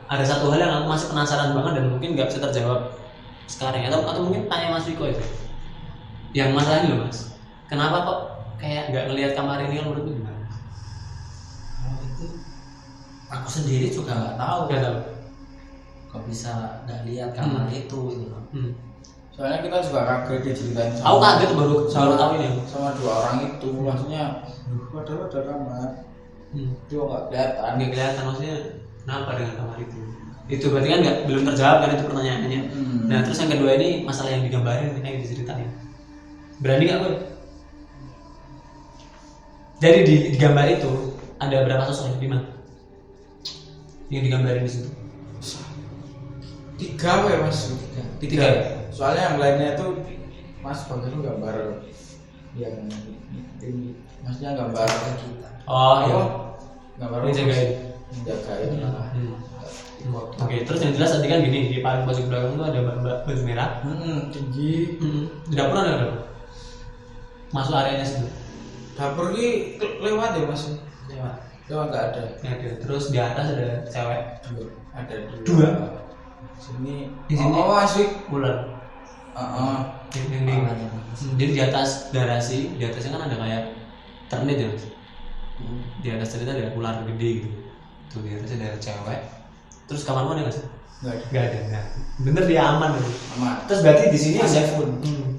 ada satu hal yang aku masih penasaran banget dan mungkin nggak bisa terjawab sekarang atau mungkin tanya Mas Riko itu. Yang masalah ini loh Mas, kenapa kok kayak nggak ngelihat kamar ini, kan menurutmu gimana? Itu aku sendiri juga nggak tahu. Nggak tahu. Kok bisa nggak lihat kamar itu gitu loh. Soalnya kita juga kaget diceritain sama. Aku kaget baru tahu ini. Sama dua orang itu, maksudnya, padahal ada kamar. Cuma nggak kelihatan. Nggak kelihatan maksudnya kenapa dengan kamar itu? Itu berarti kan belum terjawab kan itu pertanyaannya. Nah terus yang kedua ini masalah yang digambarin yang diceritain. Berani nggak gue? Jadi di gambar itu ada berapa sosok? 5 yang digambarin di situ? 3 ya mas, 3. Soalnya yang lainnya itu Mas Bagas itu gambar yang ini, maksudnya gambar kita. Oh iya. Gambar Ini jagain. Menjagain lah. Oke, terus yang jelas tadi kan gini, di paling pojok belakang tuh ada mbak baju merah. Tinggi. Di dapur ada nggak? Masuk areanya situ. Dapur ini lewat ya mas? Lewat. Lewat nggak ada. Ya, oke. Terus di atas ada cewek. Ada 2. Dua? Sini. Di sini. Oh asik. Ular. Jadi di atas garasi, di atasnya kan ada kayak ternit ya mas. Di atas ternit ada ular gede gitu. Tuh di atasnya ada cewek. Terus kamarmu ada nggak sih? Nggak ada. Nah, bener dia aman gitu. Aman. Terus berarti di sini Masih ada pun.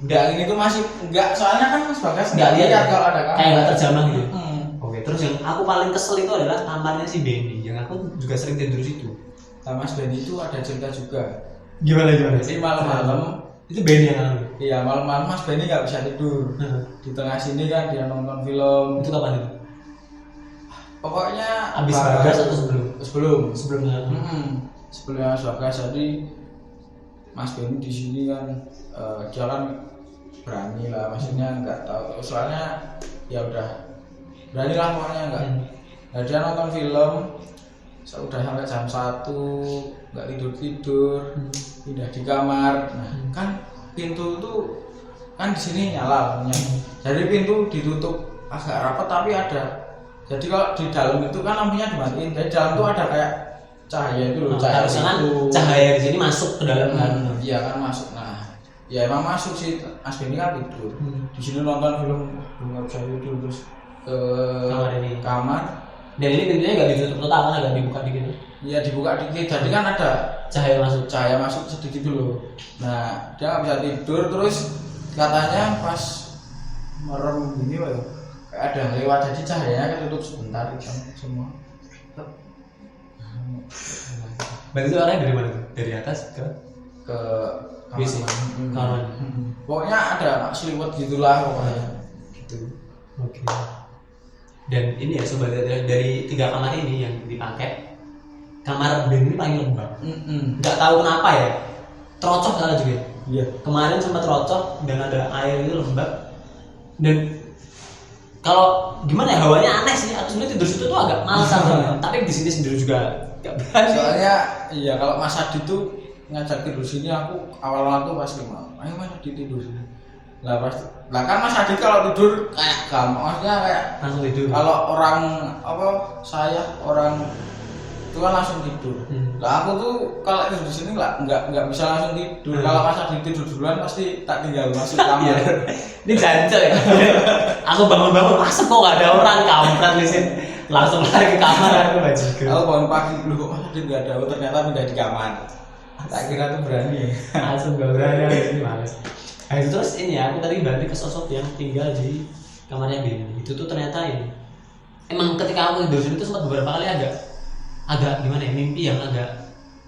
Enggak, ini tuh masih enggak, soalnya kan Mas Bagas nggak lihat ya? kalau ada kamar. Kayak nggak terjamah gitu. Hmm. Oke, terus yang aku paling kesel itu adalah kamarnya si Benny, yang aku juga sering tidur di situ. Nah, Mas Benny itu ada cerita juga. Gimana? Jadi malam-malam Itu Benny yang alami. iya malam-malam Mas Benny nggak bisa tidur. Di tengah sini kan dia nonton film. Itu kapan itu? Pokoknya Abis Bagas atau sebelum? Sebelumnya. Sebelumnya. Sebelumnya Mas Bagas, jadi Mas Benny di sini kan dia kan berani lah, maksudnya nggak tahu, soalnya ya udah berani lah pokoknya nggak. Nah dia nonton film, udah sampai jam 1 nggak tidur, pindah di kamar. Nah kan pintu tuh kan di sini nyala lampunya. Jadi pintu ditutup agak rapat tapi ada. Jadi kalau di dalam itu kan lampunya dimatiin. Jadi dalam tuh ada kayak cahaya itu loh. Cahaya Harusnya kan itu. cahaya di sini masuk ke dalam kan. Iya kan masuk. Nah ya emang masuk sih. Mas Benny kan tidur. Di sini nonton film nggak bisa tidur terus ke Kamar ini. kamar. Dan ini pintunya nggak ditutup total kan, agak dibuka dikit. Iya dibuka dikit. Jadi kan ada Cahaya masuk. sedikit dulu. Nah dia nggak bisa tidur terus katanya pas merem gini loh kayak ada lewat, jadi cahayanya ketutup sebentar kan semua. Berarti itu arahnya dari mana tuh? Dari atas ke Ke WC? Kamar mandi. Pokoknya ada selimut gitulah pokoknya gitu. Oke. Dan ini ya sobat, dari 3 kamar ini yang dipakai, kamar Ben ini paling lembab. Nggak tahu kenapa ya, terocok salah juga. Iya. Kemarin sempat terocok dan ada air itu lembab. Dan kalau gimana ya, hawanya aneh sih. Aku sebenarnya tidur situ tuh agak malas aja. Tapi di sini sendiri juga nggak berani. Soalnya iya kalau Mas Adi tuh ngajak tidur sini, aku awal-awal tuh pasti mau, ayo Mas Adi tidur sini. Lah pasti. Lah kan Mas Adi kalau tidur kayak gampang, maksudnya kayak Langsung tidur. kalau orang orang itu kan langsung tidur. Lah aku tuh kalau tidur di sini nggak bisa langsung tidur. Kalau Mas Adi tidur duluan pasti tak tinggal masuk kamar. Ini jancel ya. Aku bangun-bangun, masa kok nggak ada orang, kampret di sini. Langsung lari ke kamar, aku bajikan. Aku bangun pagi dulu kok Mas Adi nggak ada, ternyata pindah di kamar. Tak kira tuh berani. Langsung gak berani, aku males. Nah itu terus ini ya, aku tadi balik ke sosok yang tinggal di kamarnya Benny. Itu tuh ternyata ini, emang ketika aku tidur sini tuh sempat beberapa kali agak gimana ya, mimpi yang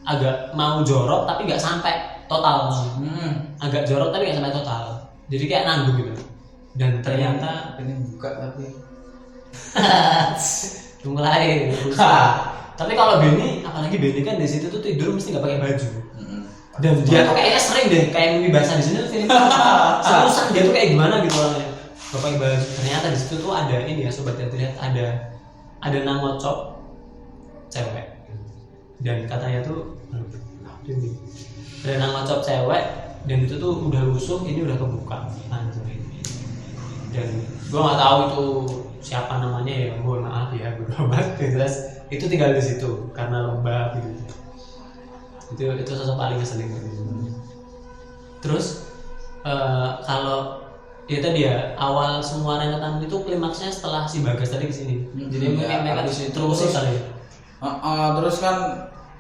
agak mau jorok tapi nggak sampai total. Agak jorok tapi nggak sampai total. Jadi kayak nanggung gitu. Dan ternyata ini buka tapi mulai tapi kalau Benny, apalagi Benny kan di situ tuh tidur mesti nggak pakai baju. Dan dia tuh kayaknya sering deh kayak mimpi basah di sini tuh feeling seriusan dia tuh kayak gimana gitu orangnya. Nggak pakai baju. Ternyata di situ tuh ada ini ya sobat, yang terlihat ada nangocop cewek. Dan katanya tuh ada nangocop cewek dan itu tuh udah lusuh, ini udah kebuka. Anjir. Dan gue nggak tahu itu siapa namanya ya, mohon maaf ya berobat. Jelas itu tinggal di situ karena lembab gitu. Itu sosok paling ngeselin gitu. Terus kalau ya tadi ya awal semua rentetan itu klimaksnya setelah si Bagas tadi kesini. Jadi mungkin mereka terus kali ya. Terus kan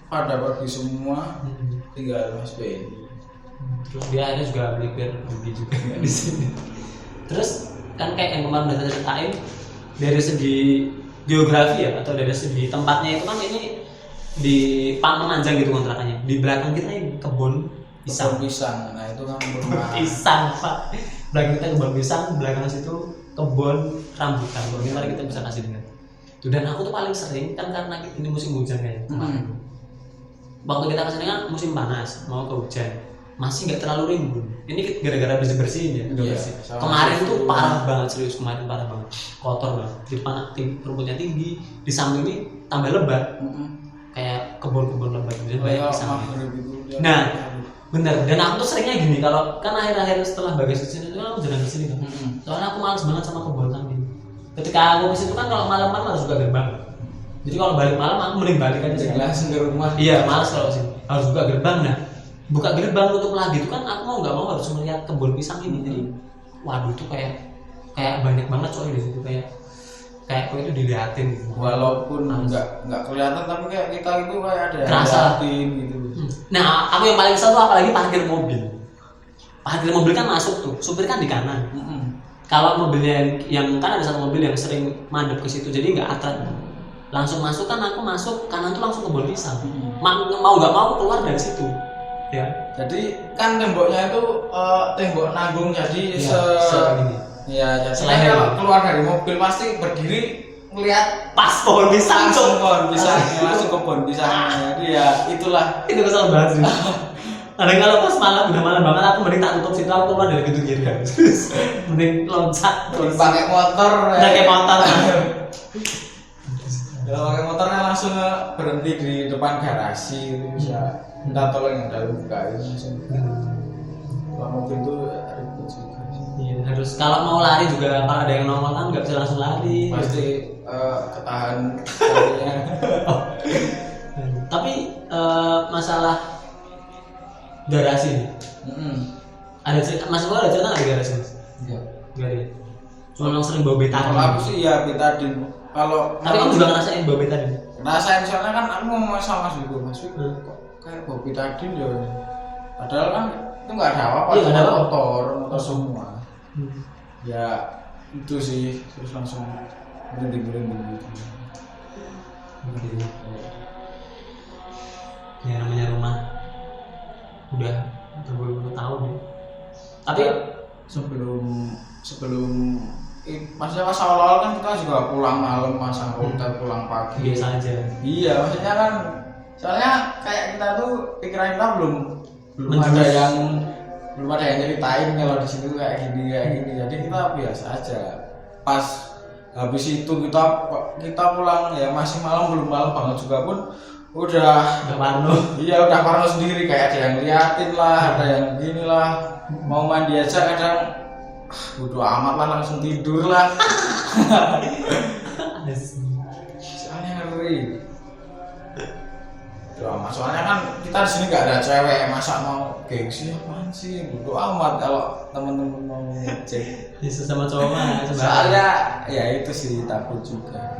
pada pergi semua, tinggal Mas Benny. Terus dia akhirnya juga melipir pergi juga di sini. Terus kan kayak yang kemarin udah ceritain, dari segi geografi ya atau dari segi tempatnya itu kan ini di Pamananjang gitu kontrakannya. Di belakang kita ini kebun pisang. Nah itu kan rumah Pisang Pak. Belakang kita kebun pisang, belakang situ kebun rambutan. Mungkin mari kita bisa kasih dengar. Tuh, dan aku tuh paling sering kan karena ini musim hujan kayaknya kemarin. waktu kita kesini kan musim panas, mau ke hujan, masih nggak terlalu rimbun. Ini gara-gara bersih-bersihin ya, udah Iya, bersih. sama Kemarin situ. tuh parah banget, serius kemarin parah banget, kotor banget. Di rumputnya tinggi, di samping ini tambah lebat, kayak kebun-kebun lebat gitu kayak di samping. Nah, bener. Dan aku tuh seringnya gini, kalau kan akhir-akhir setelah Bagas kesini itu kan aku jarang kesini kan. Soalnya aku males banget sama kebun samping. Ketika aku kesitu kan kalau malam-malam harus buka gerbang. Jadi kalau balik malam aku mending balik aja sih. langsung ke rumah. Iya, males kalau sih. Harus buka gerbang. Nah, buka gerbang tutup lagi itu kan aku mau nggak mau harus melihat kebun pisang ini. Jadi, waduh itu kayak banyak banget coy di situ kayak kok itu diliatin gitu. Walaupun nggak kelihatan tapi kayak kita itu kayak ada yang Kerasa. ngeliatin gitu. Nah, aku yang paling kesel tuh apalagi parkir mobil. Parkir mobil kan masuk tuh, supir kan di kanan. Kalau mobilnya yang kan ada satu mobil yang sering mandep ke situ, jadi nggak atrat. Langsung masuk kan aku masuk kanan tuh langsung ke kebun pisang. Mau nggak mau keluar dari situ. Ya. Jadi kan temboknya itu tembok nanggung jadi Segini. ya jadi Selain kalau itu. keluar dari mobil pasti berdiri ngelihat Pas pohon pisang, langsung Cok. pohon pisang langsung ke pohon pisang. Jadi ya itulah. Itu kesel banget sih. Kadang kalau pas malam udah malam banget aku mending tak tutup situ, aku keluar dari pintu kiri. Mending loncat terus Pakai motor ya. pakai motor. Kalau pakai motor kan langsung berhenti di depan garasi itu bisa minta tolong yang dalam buka itu langsung. Kalau mobil itu ribet juga sih. Iya, harus kalau mau lari juga kalau ada yang nongol kan nggak bisa langsung lari. Pasti ketahan larinya. Tapi masalah garasi nih. Ada cerita, Mas Gua ada cerita nggak di garasi Mas? Iya. Nggak ada. Cuma yang sering bawa betadin. Kalau aku sih ya betadin. Kalau Tapi kamu juga ngerasain bawa betadin? rasain soalnya kan aku ngomong sama Mas Wiku, Mas Wiku kok kayak bawa betadin ya. Padahal kan itu nggak ada apa-apa, Iya, nggak ada cuma apa-apa. motor semua. Ya itu sih terus langsung berhenti gitu. Ya namanya rumah udah berpuluh-puluh tahun ya. Tapi sebelum maksudnya pas awal-awal kan kita juga pulang malam, masa kita pulang pagi. biasa aja. Iya, maksudnya kan soalnya kayak kita tuh pikiran kita belum ada yang ceritain kalau di situ kayak gini. Jadi kita biasa aja. Pas habis itu kita pulang ya masih malam, belum malam banget juga pun udah Nggak parno. iya udah parno sendiri, kayak ada yang liatin lah, ada yang gini lah, mau mandi aja kadang bodo amat lah langsung tidur lah. Soalnya ngeri. Soalnya kan kita di sini nggak ada cewek, masa mau gengsi apaan sih, bodo amat kalau temen-temen mau ngecek. Ya sesama cowok mah sembarang. Soalnya ya itu sih takut juga,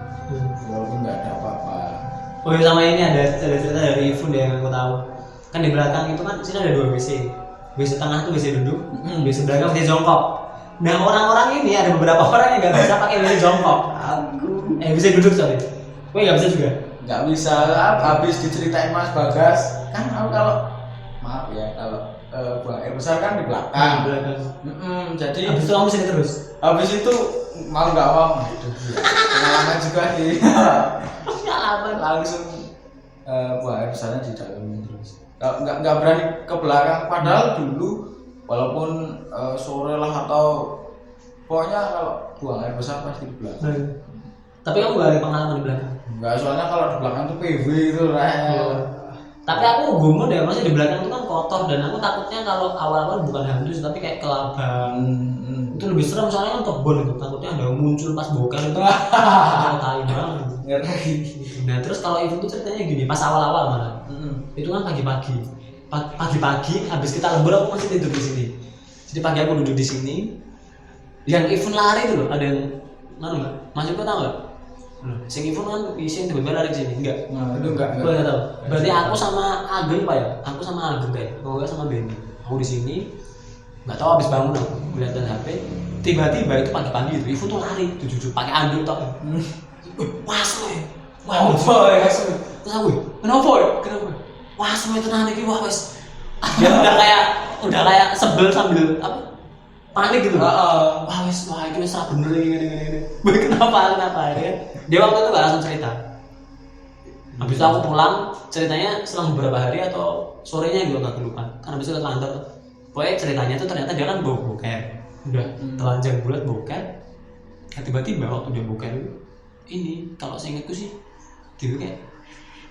walaupun nggak ada apa-apa. Oh iya, sama ini ada cerita dari Ifun deh yang aku tahu. Kan di belakang itu kan sini ada 2 WC. WC tengah tuh WC duduk, WC belakang WC jongkok. Nah orang-orang ini ada beberapa orang yang nggak bisa pakai WC jongkok. WC duduk sorry. Gue nggak bisa juga. Nggak bisa, habis diceritain Mas Bagas kan aku kalau maaf ya kalau buang air besar kan di belakang. Jadi Habis itu kamu sini terus. habis itu mau nggak mau pengalaman juga sih. Langsung buang air besarnya di dalam terus. Nggak berani ke belakang, padahal dulu walaupun sore lah atau pokoknya kalau buang air besar pasti di belakang. Tapi kamu gak ada pengalaman di belakang? Enggak, soalnya kalau di belakang tuh PV itu Tapi aku gumun deh, maksudnya di belakang itu kan kotor dan aku takutnya kalau awal-awal bukan hantu sih, tapi kayak kelabang. Itu lebih serem soalnya kan kebun itu, takutnya ada yang muncul pas bokar itu. Tai banget. ngeri. Nah terus kalau itu tuh ceritanya gini, pas awal-awal malah. Itu kan pagi-pagi. Pagi-pagi habis kita lembur aku masih tidur di sini. Jadi pagi aku duduk di sini. Yang event lari itu loh, ada yang mana enggak? Masuk kok tahu enggak? Sing event kan isi tiba-tiba lari ke sini, enggak? Nah, itu enggak. Gue nggak tahu. Berarti aku sama Ageng pak ya? Aku sama Ageng kayak, kalau nggak sama Benny. Aku di sini, nggak tahu habis bangun aku ngeliatin HP. Tiba-tiba itu pagi-pagi itu, Ibu tuh lari, tuh pakai anduk tau. Wah semua, wah boy. Terus aku, kenapa? Wah semua itu nanti wah wes. Dia udah kayak sebel sambil apa? Panik gitu. Wah wes, wah itu wes bener ini. Kenapa ya? Dia waktu itu nggak langsung cerita. Habis itu aku pulang, ceritanya selang beberapa hari atau sorenya juga nggak kelupaan. Karena habis itu ke kantor, pokoknya ceritanya tuh ternyata dia kan boker, udah telanjang bulat boker. Nah, tiba-tiba waktu dia boker ini, kalau saya ingatku sih, gitu kayak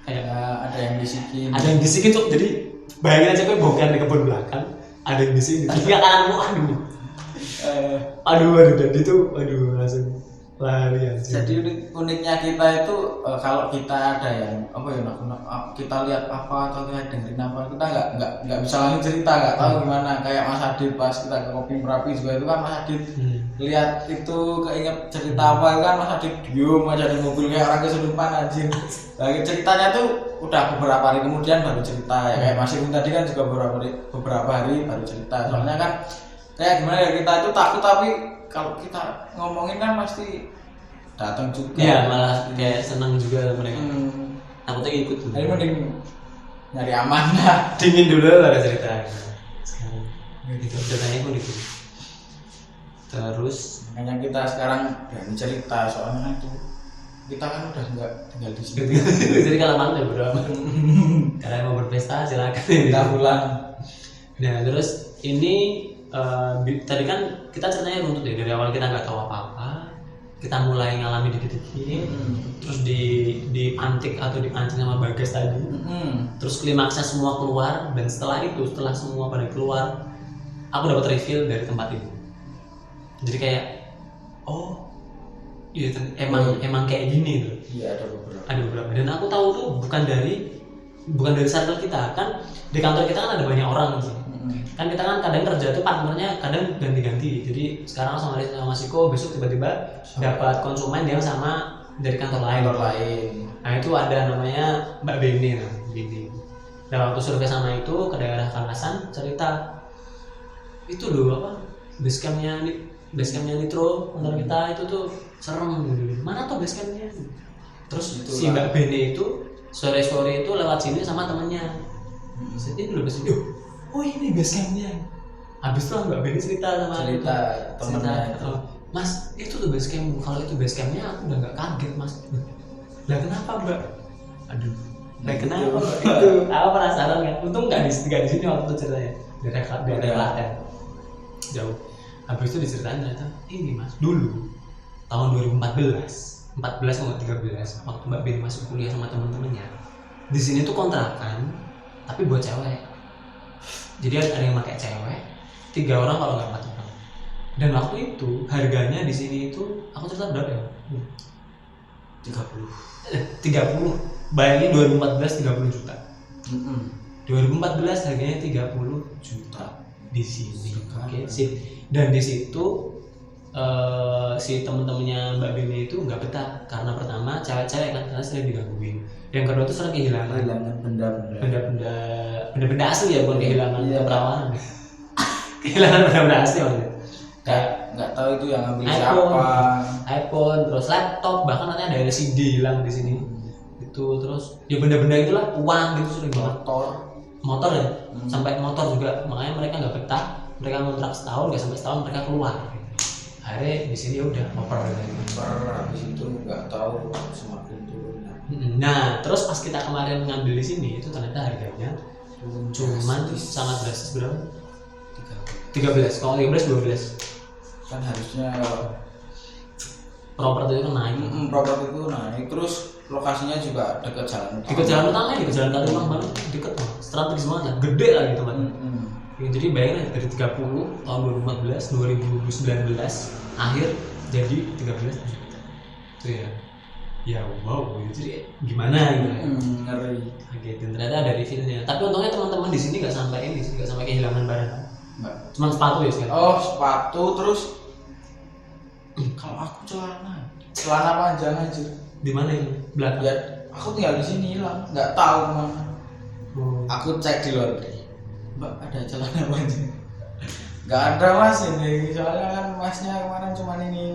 ada yang bisikin. ada yang bisikin tuh. Jadi bayangin aja gue boker di kebun belakang, ada yang bisikin di kananmu, aduh, dan itu, langsung lari aja. Jadi uniknya kita itu kalau kita ada yang apa ya, kita lihat apa atau kita dengerin apa, kita nggak bisa langsung cerita, nggak tahu gimana. Kayak Mas Adit pas kita ke Kopi Merapi juga itu kan Mas Adit lihat itu keinget cerita apa kan Mas Adit diem aja di mobil kayak orang kesurupan anjir. Lagi ceritanya tuh udah beberapa hari kemudian baru cerita ya, kayak Mas Irwin tadi kan juga beberapa hari baru cerita. Soalnya kan kayak gimana ya, kita itu takut tapi kalau kita ngomongin kan pasti datang juga. Iya, malah kayak senang juga mereka. Takutnya ikut dulu. Jadi mending nyari aman lah. Dingin dulu ada cerita. Sekarang gitu ceritanya pun gitu. Terus Makanya kita sekarang berani cerita soalnya itu kita kan udah nggak tinggal di sini. jadi kalau malam ya berdua. Kalian mau berpesta silakan. Kita pulang. Nah terus ini tadi kan kita ceritanya runtut ya, dari awal kita nggak tahu apa-apa, kita mulai ngalami dikit-dikit, terus dipantik atau dipancing sama Bagas tadi, terus klimaksnya semua keluar, dan setelah semua pada keluar, aku dapat reveal dari tempat itu. Jadi kayak iya emang kayak gini tuh. Iya ada beberapa. Dan aku tahu tuh bukan dari circle kita kan, di kantor kita kan ada banyak orang gitu. Kan kita kan kadang kerja tuh partnernya kadang ganti-ganti. Jadi sekarang sama Mas Iko, besok tiba-tiba dapat konsumen dia sama dari kantor lain. Nah itu ada namanya Mbak Beni. Dan waktu survei sama itu ke daerah Kalasan, cerita itu loh apa basecampnya Nitro kantor kita itu tuh serem gitu. Mana tuh basecampnya? Terus si Mbak Beni itu sore-sore itu lewat sini sama temennya. Jadi dulu kesini, ini basecampnya. Habis itu Mbak Beni cerita temennya. Mas, itu tuh basecamp. Kalau itu basecampnya aku udah nggak kaget Mas. Lah kenapa Mbak? Aduh. Lah kenapa? Itu apa penasaran kan? Untung nggak di sini waktu itu ceritanya. Dari Klaten. Jauh. Habis itu diceritain ternyata ini Mas dulu tahun 2014 atau 13 waktu Mbak Beni masuk kuliah sama teman-temannya. Di sini tuh kontrakan tapi buat cewek. Jadi ada yang pakai cewek, 3 orang kalau nggak 4 orang. Dan waktu itu harganya di sini itu aku cerita berapa ya? 30. Bayangin 2014 30 juta. 2014 harganya 30 juta di sini. Oke, sip. Dan di situ si temen-temennya Mbak Beni itu nggak betah karena pertama cewek-cewek kan, karena sering digangguin. Yang kedua tuh sering kehilangan benda-benda asli ya, bukan kehilangan keperawanan. Kehilangan benda-benda asli maksudnya. Kayak nggak tahu itu yang ngambil siapa. iPhone, terus laptop, bahkan nanti ada LCD hilang di sini. Itu terus ya benda-benda itulah, uang gitu sering banget. Motor ya, sampai motor juga. Makanya mereka nggak betah. Mereka kontrak setahun, nggak sampai setahun mereka keluar. Akhirnya di sini udah oper. Habis itu nggak tahu semakin turun. Nah, terus pas kita kemarin ngambil di sini itu ternyata harganya cuman sangat drastis berapa? 13. Kalau 13 12. Kan harusnya properti itu naik. Properti itu naik. Terus lokasinya juga dekat jalan utama. Dekat jalan utama ya, dekat jalan Kalimalang banget, deket banget. Strategis banget lah, gede lagi tempatnya. Jadi bayangin aja dari 30 tahun 2014 2019 akhir jadi 13 juta. Itu ya. Ya wow, jadi gimana gitu. Ngeri. Gitu. Ternyata ada reveal-nya. Tapi untungnya teman-teman di sini nggak sampai kehilangan barang. Cuma sepatu ya sekarang. Oh, sepatu terus kalau aku celana panjang aja. Di mana ini? Belakang. Ya, aku tinggal di sini hilang, nggak tahu kemana. Aku cek di laundry. Mbak, ada celana panjang? Nggak ada Mas ini, soalnya kan Masnya kemarin cuma ini.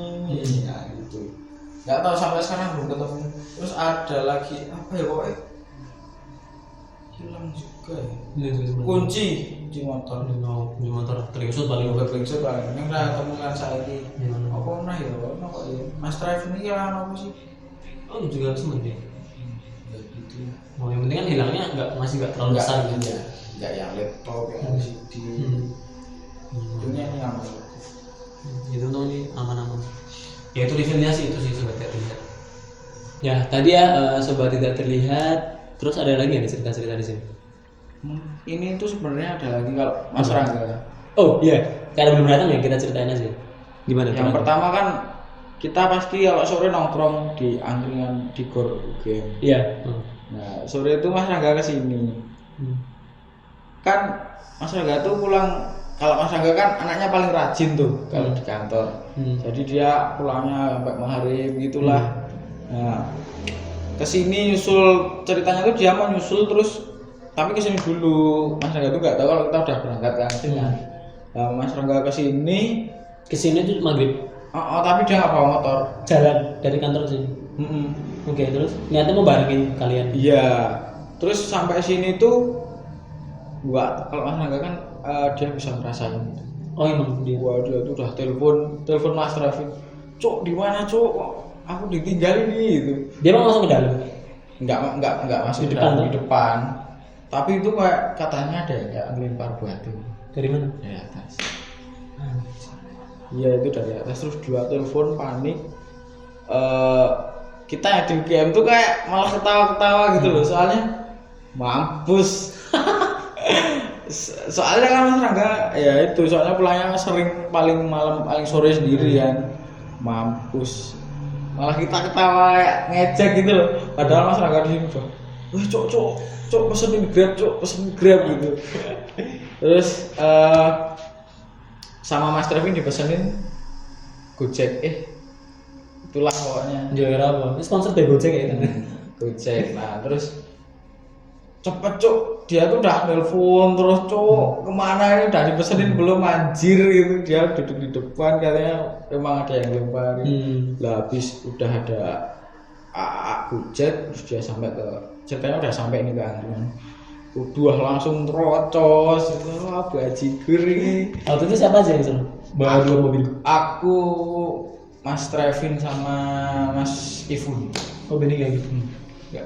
Nah, gitu. Nggak tahu sampai sekarang belum ketemu. Terus ada lagi apa ya pokoknya hilang juga ya. Kunci motor. Kunci motor teringsut paling. Teringsut paling. Ini udah temukan saya ini. Apa nah ya? Apa ya? Mas Drive ini kan apa sih? Oh juga semen ya. Ya gitu. masih nggak terlalu besar gitu ya. Enggak yang laptop yang LCD. Tentunya ini aman. Itu tuh ini aman-aman. Ya itu reviewnya sih itu sih sobat tidak terlihat. Ya tadi ya sobat tidak terlihat. Terus ada lagi ada cerita-cerita di sini. Ini tuh sebenarnya ada lagi kalau Mas Rangga. Oh iya, karena belum datang ya kita ceritain aja. Gimana? Yang pertama kan kita pasti kalau sore nongkrong di angkringan di Gor game. Iya. Nah sore itu Mas Rangga kesini. Kan Mas Rangga tuh pulang. Kalau Mas Rangga kan anaknya paling rajin tuh kalau di kantor. Jadi dia pulangnya sampai maghrib gitulah. Nah kesini nyusul ceritanya tuh dia mau nyusul terus tapi kesini dulu. Mas Rangga tuh nggak tahu kalau kita udah berangkat kan. Nah Mas Rangga kesini tuh maghrib. Tapi dia nggak bawa motor. Jalan dari kantor ke sini. Oke, terus niatnya mau barengin kalian. Iya. Terus sampai sini tuh kalau Mas Rangga kan dia bisa ngerasain gitu. Oh emang dia. Wah dia tuh udah telepon Mas Raffi. Cuk di mana cuk? Aku ditinggalin nih gitu. Dia mau masuk ke dalam. Enggak masuk Di di depan. Tapi itu kayak katanya ada yang kayak ngelempar batu. Dari mana? Dari atas. Iya itu dari atas terus dua telepon panik. Kita yang di game tuh kayak malah ketawa-ketawa gitu loh soalnya mampus. Soalnya kan Mas Rangga ya itu soalnya pulangnya sering paling malam paling sore sendirian. Mampus. Malah kita ketawa kayak ngejek gitu loh. Padahal Mas Rangga di sini tuh. Wah cok pesenin Grab gitu. Terus sama Mas Trevin dipesenin Gojek. Itulah pokoknya. Jual apa? Ini sponsor dari Gojek ya kan? Gojek. Nah terus cepet cuk dia tuh udah nelpon terus cuk kemana ini udah dipesenin belum anjir gitu. Dia duduk di depan katanya memang ada yang lemparin. Lah habis udah ada Gojek terus dia sampai ke ceritanya udah sampai ini ke angkringan. Udah langsung terocos itu bajigur ini. Waktu itu siapa aja yang seru? Bawa dua mobil. Aku Mas Trevin sama Mas Ifun. Oh bening kayak gitu. Ya.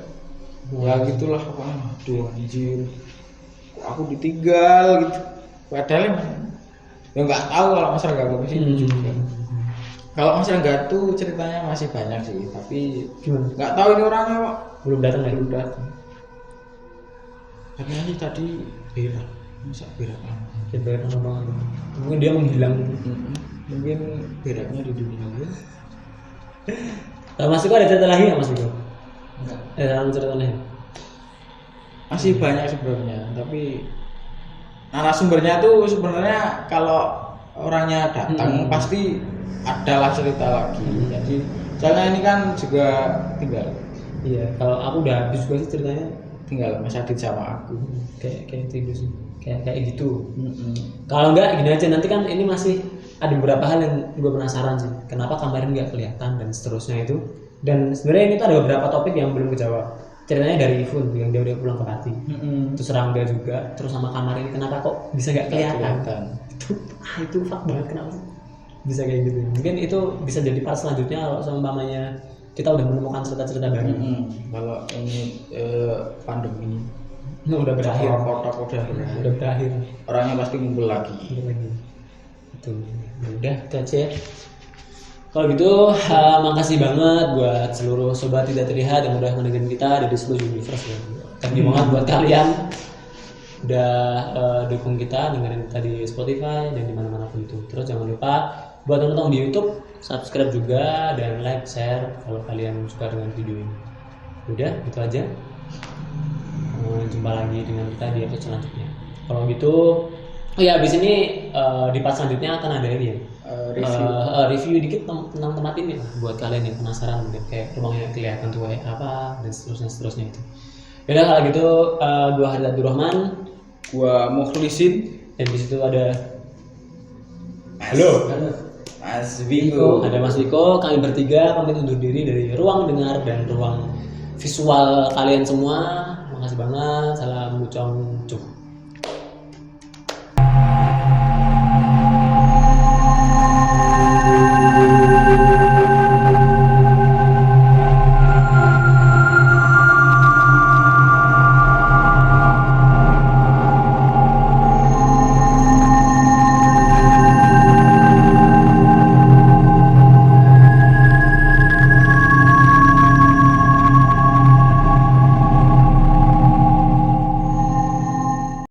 Ya gitulah pokoknya. Aduh anjir. Kok aku ditinggal gitu. Padahal ya nggak tahu kalau Mas Rangga ke sini juga. Kalau Mas Rangga tuh ceritanya masih banyak sih, tapi Gimana? nggak tahu ini orangnya Pak. Belum datang ya? Belum datang. Katanya sih tadi berak, masa berak lama. Kita banget. Mungkin dia menghilang. Mungkin beraknya di dunia lain. Mas Iko ada cerita lagi nggak Mas Iko? Enggak. Ada cerita lain? Masih banyak sebenarnya, tapi narasumbernya tuh sebenarnya kalau orangnya datang pasti adalah cerita lagi. Jadi soalnya ini kan juga tinggal. Iya, kalau aku udah habis juga sih ceritanya. Tinggal Mas Adit sama aku. Kayak itu sih. Kayak gitu. Kalau enggak gini aja nanti kan ini masih ada beberapa hal yang gue penasaran sih. Kenapa kemarin nggak kelihatan dan seterusnya itu. Dan sebenarnya ini tuh ada beberapa topik yang belum kejawab. Ceritanya dari Ifun yang dia udah pulang ke Pati. Terus Rangga juga. Terus sama kamar ini kenapa kok bisa nggak kelihatan? Itu fuck banget kenapa bisa kayak gitu. Mungkin itu bisa jadi part selanjutnya kalau seumpamanya kita udah menemukan cerita-cerita baru. Kalau ini pandemi udah berakhir. Udah berakhir. Orangnya pasti ngumpul lagi. Itu udah itu aja ya. Kalau gitu makasih banget buat seluruh sobat tidak terlihat yang udah mendengarin kita dari seluruh universe ya. Thank you banget buat kalian udah dukung kita dengerin kita di Spotify dan di mana-mana pun itu. Terus jangan lupa buat nonton di YouTube, subscribe juga dan like, share kalau kalian suka dengan video ini. Udah itu aja. Jumpa lagi dengan kita di episode selanjutnya. Kalau gitu, abis ini di part selanjutnya akan ada ini ya. Review dikit tentang tempat ini lah buat kalian yang penasaran mungkin kayak rumahnya kelihatan tuh kayak apa dan seterusnya itu. Yaudah kalau gitu gua Harid Abdurrahman, gua Mukhlisin dan di situ ada Halo Mas Viko. Ada Mas Viko. Kami bertiga pamit undur diri dari ruang dengar dan ruang visual kalian semua. Makasih banget. Salam Mucong Cuh.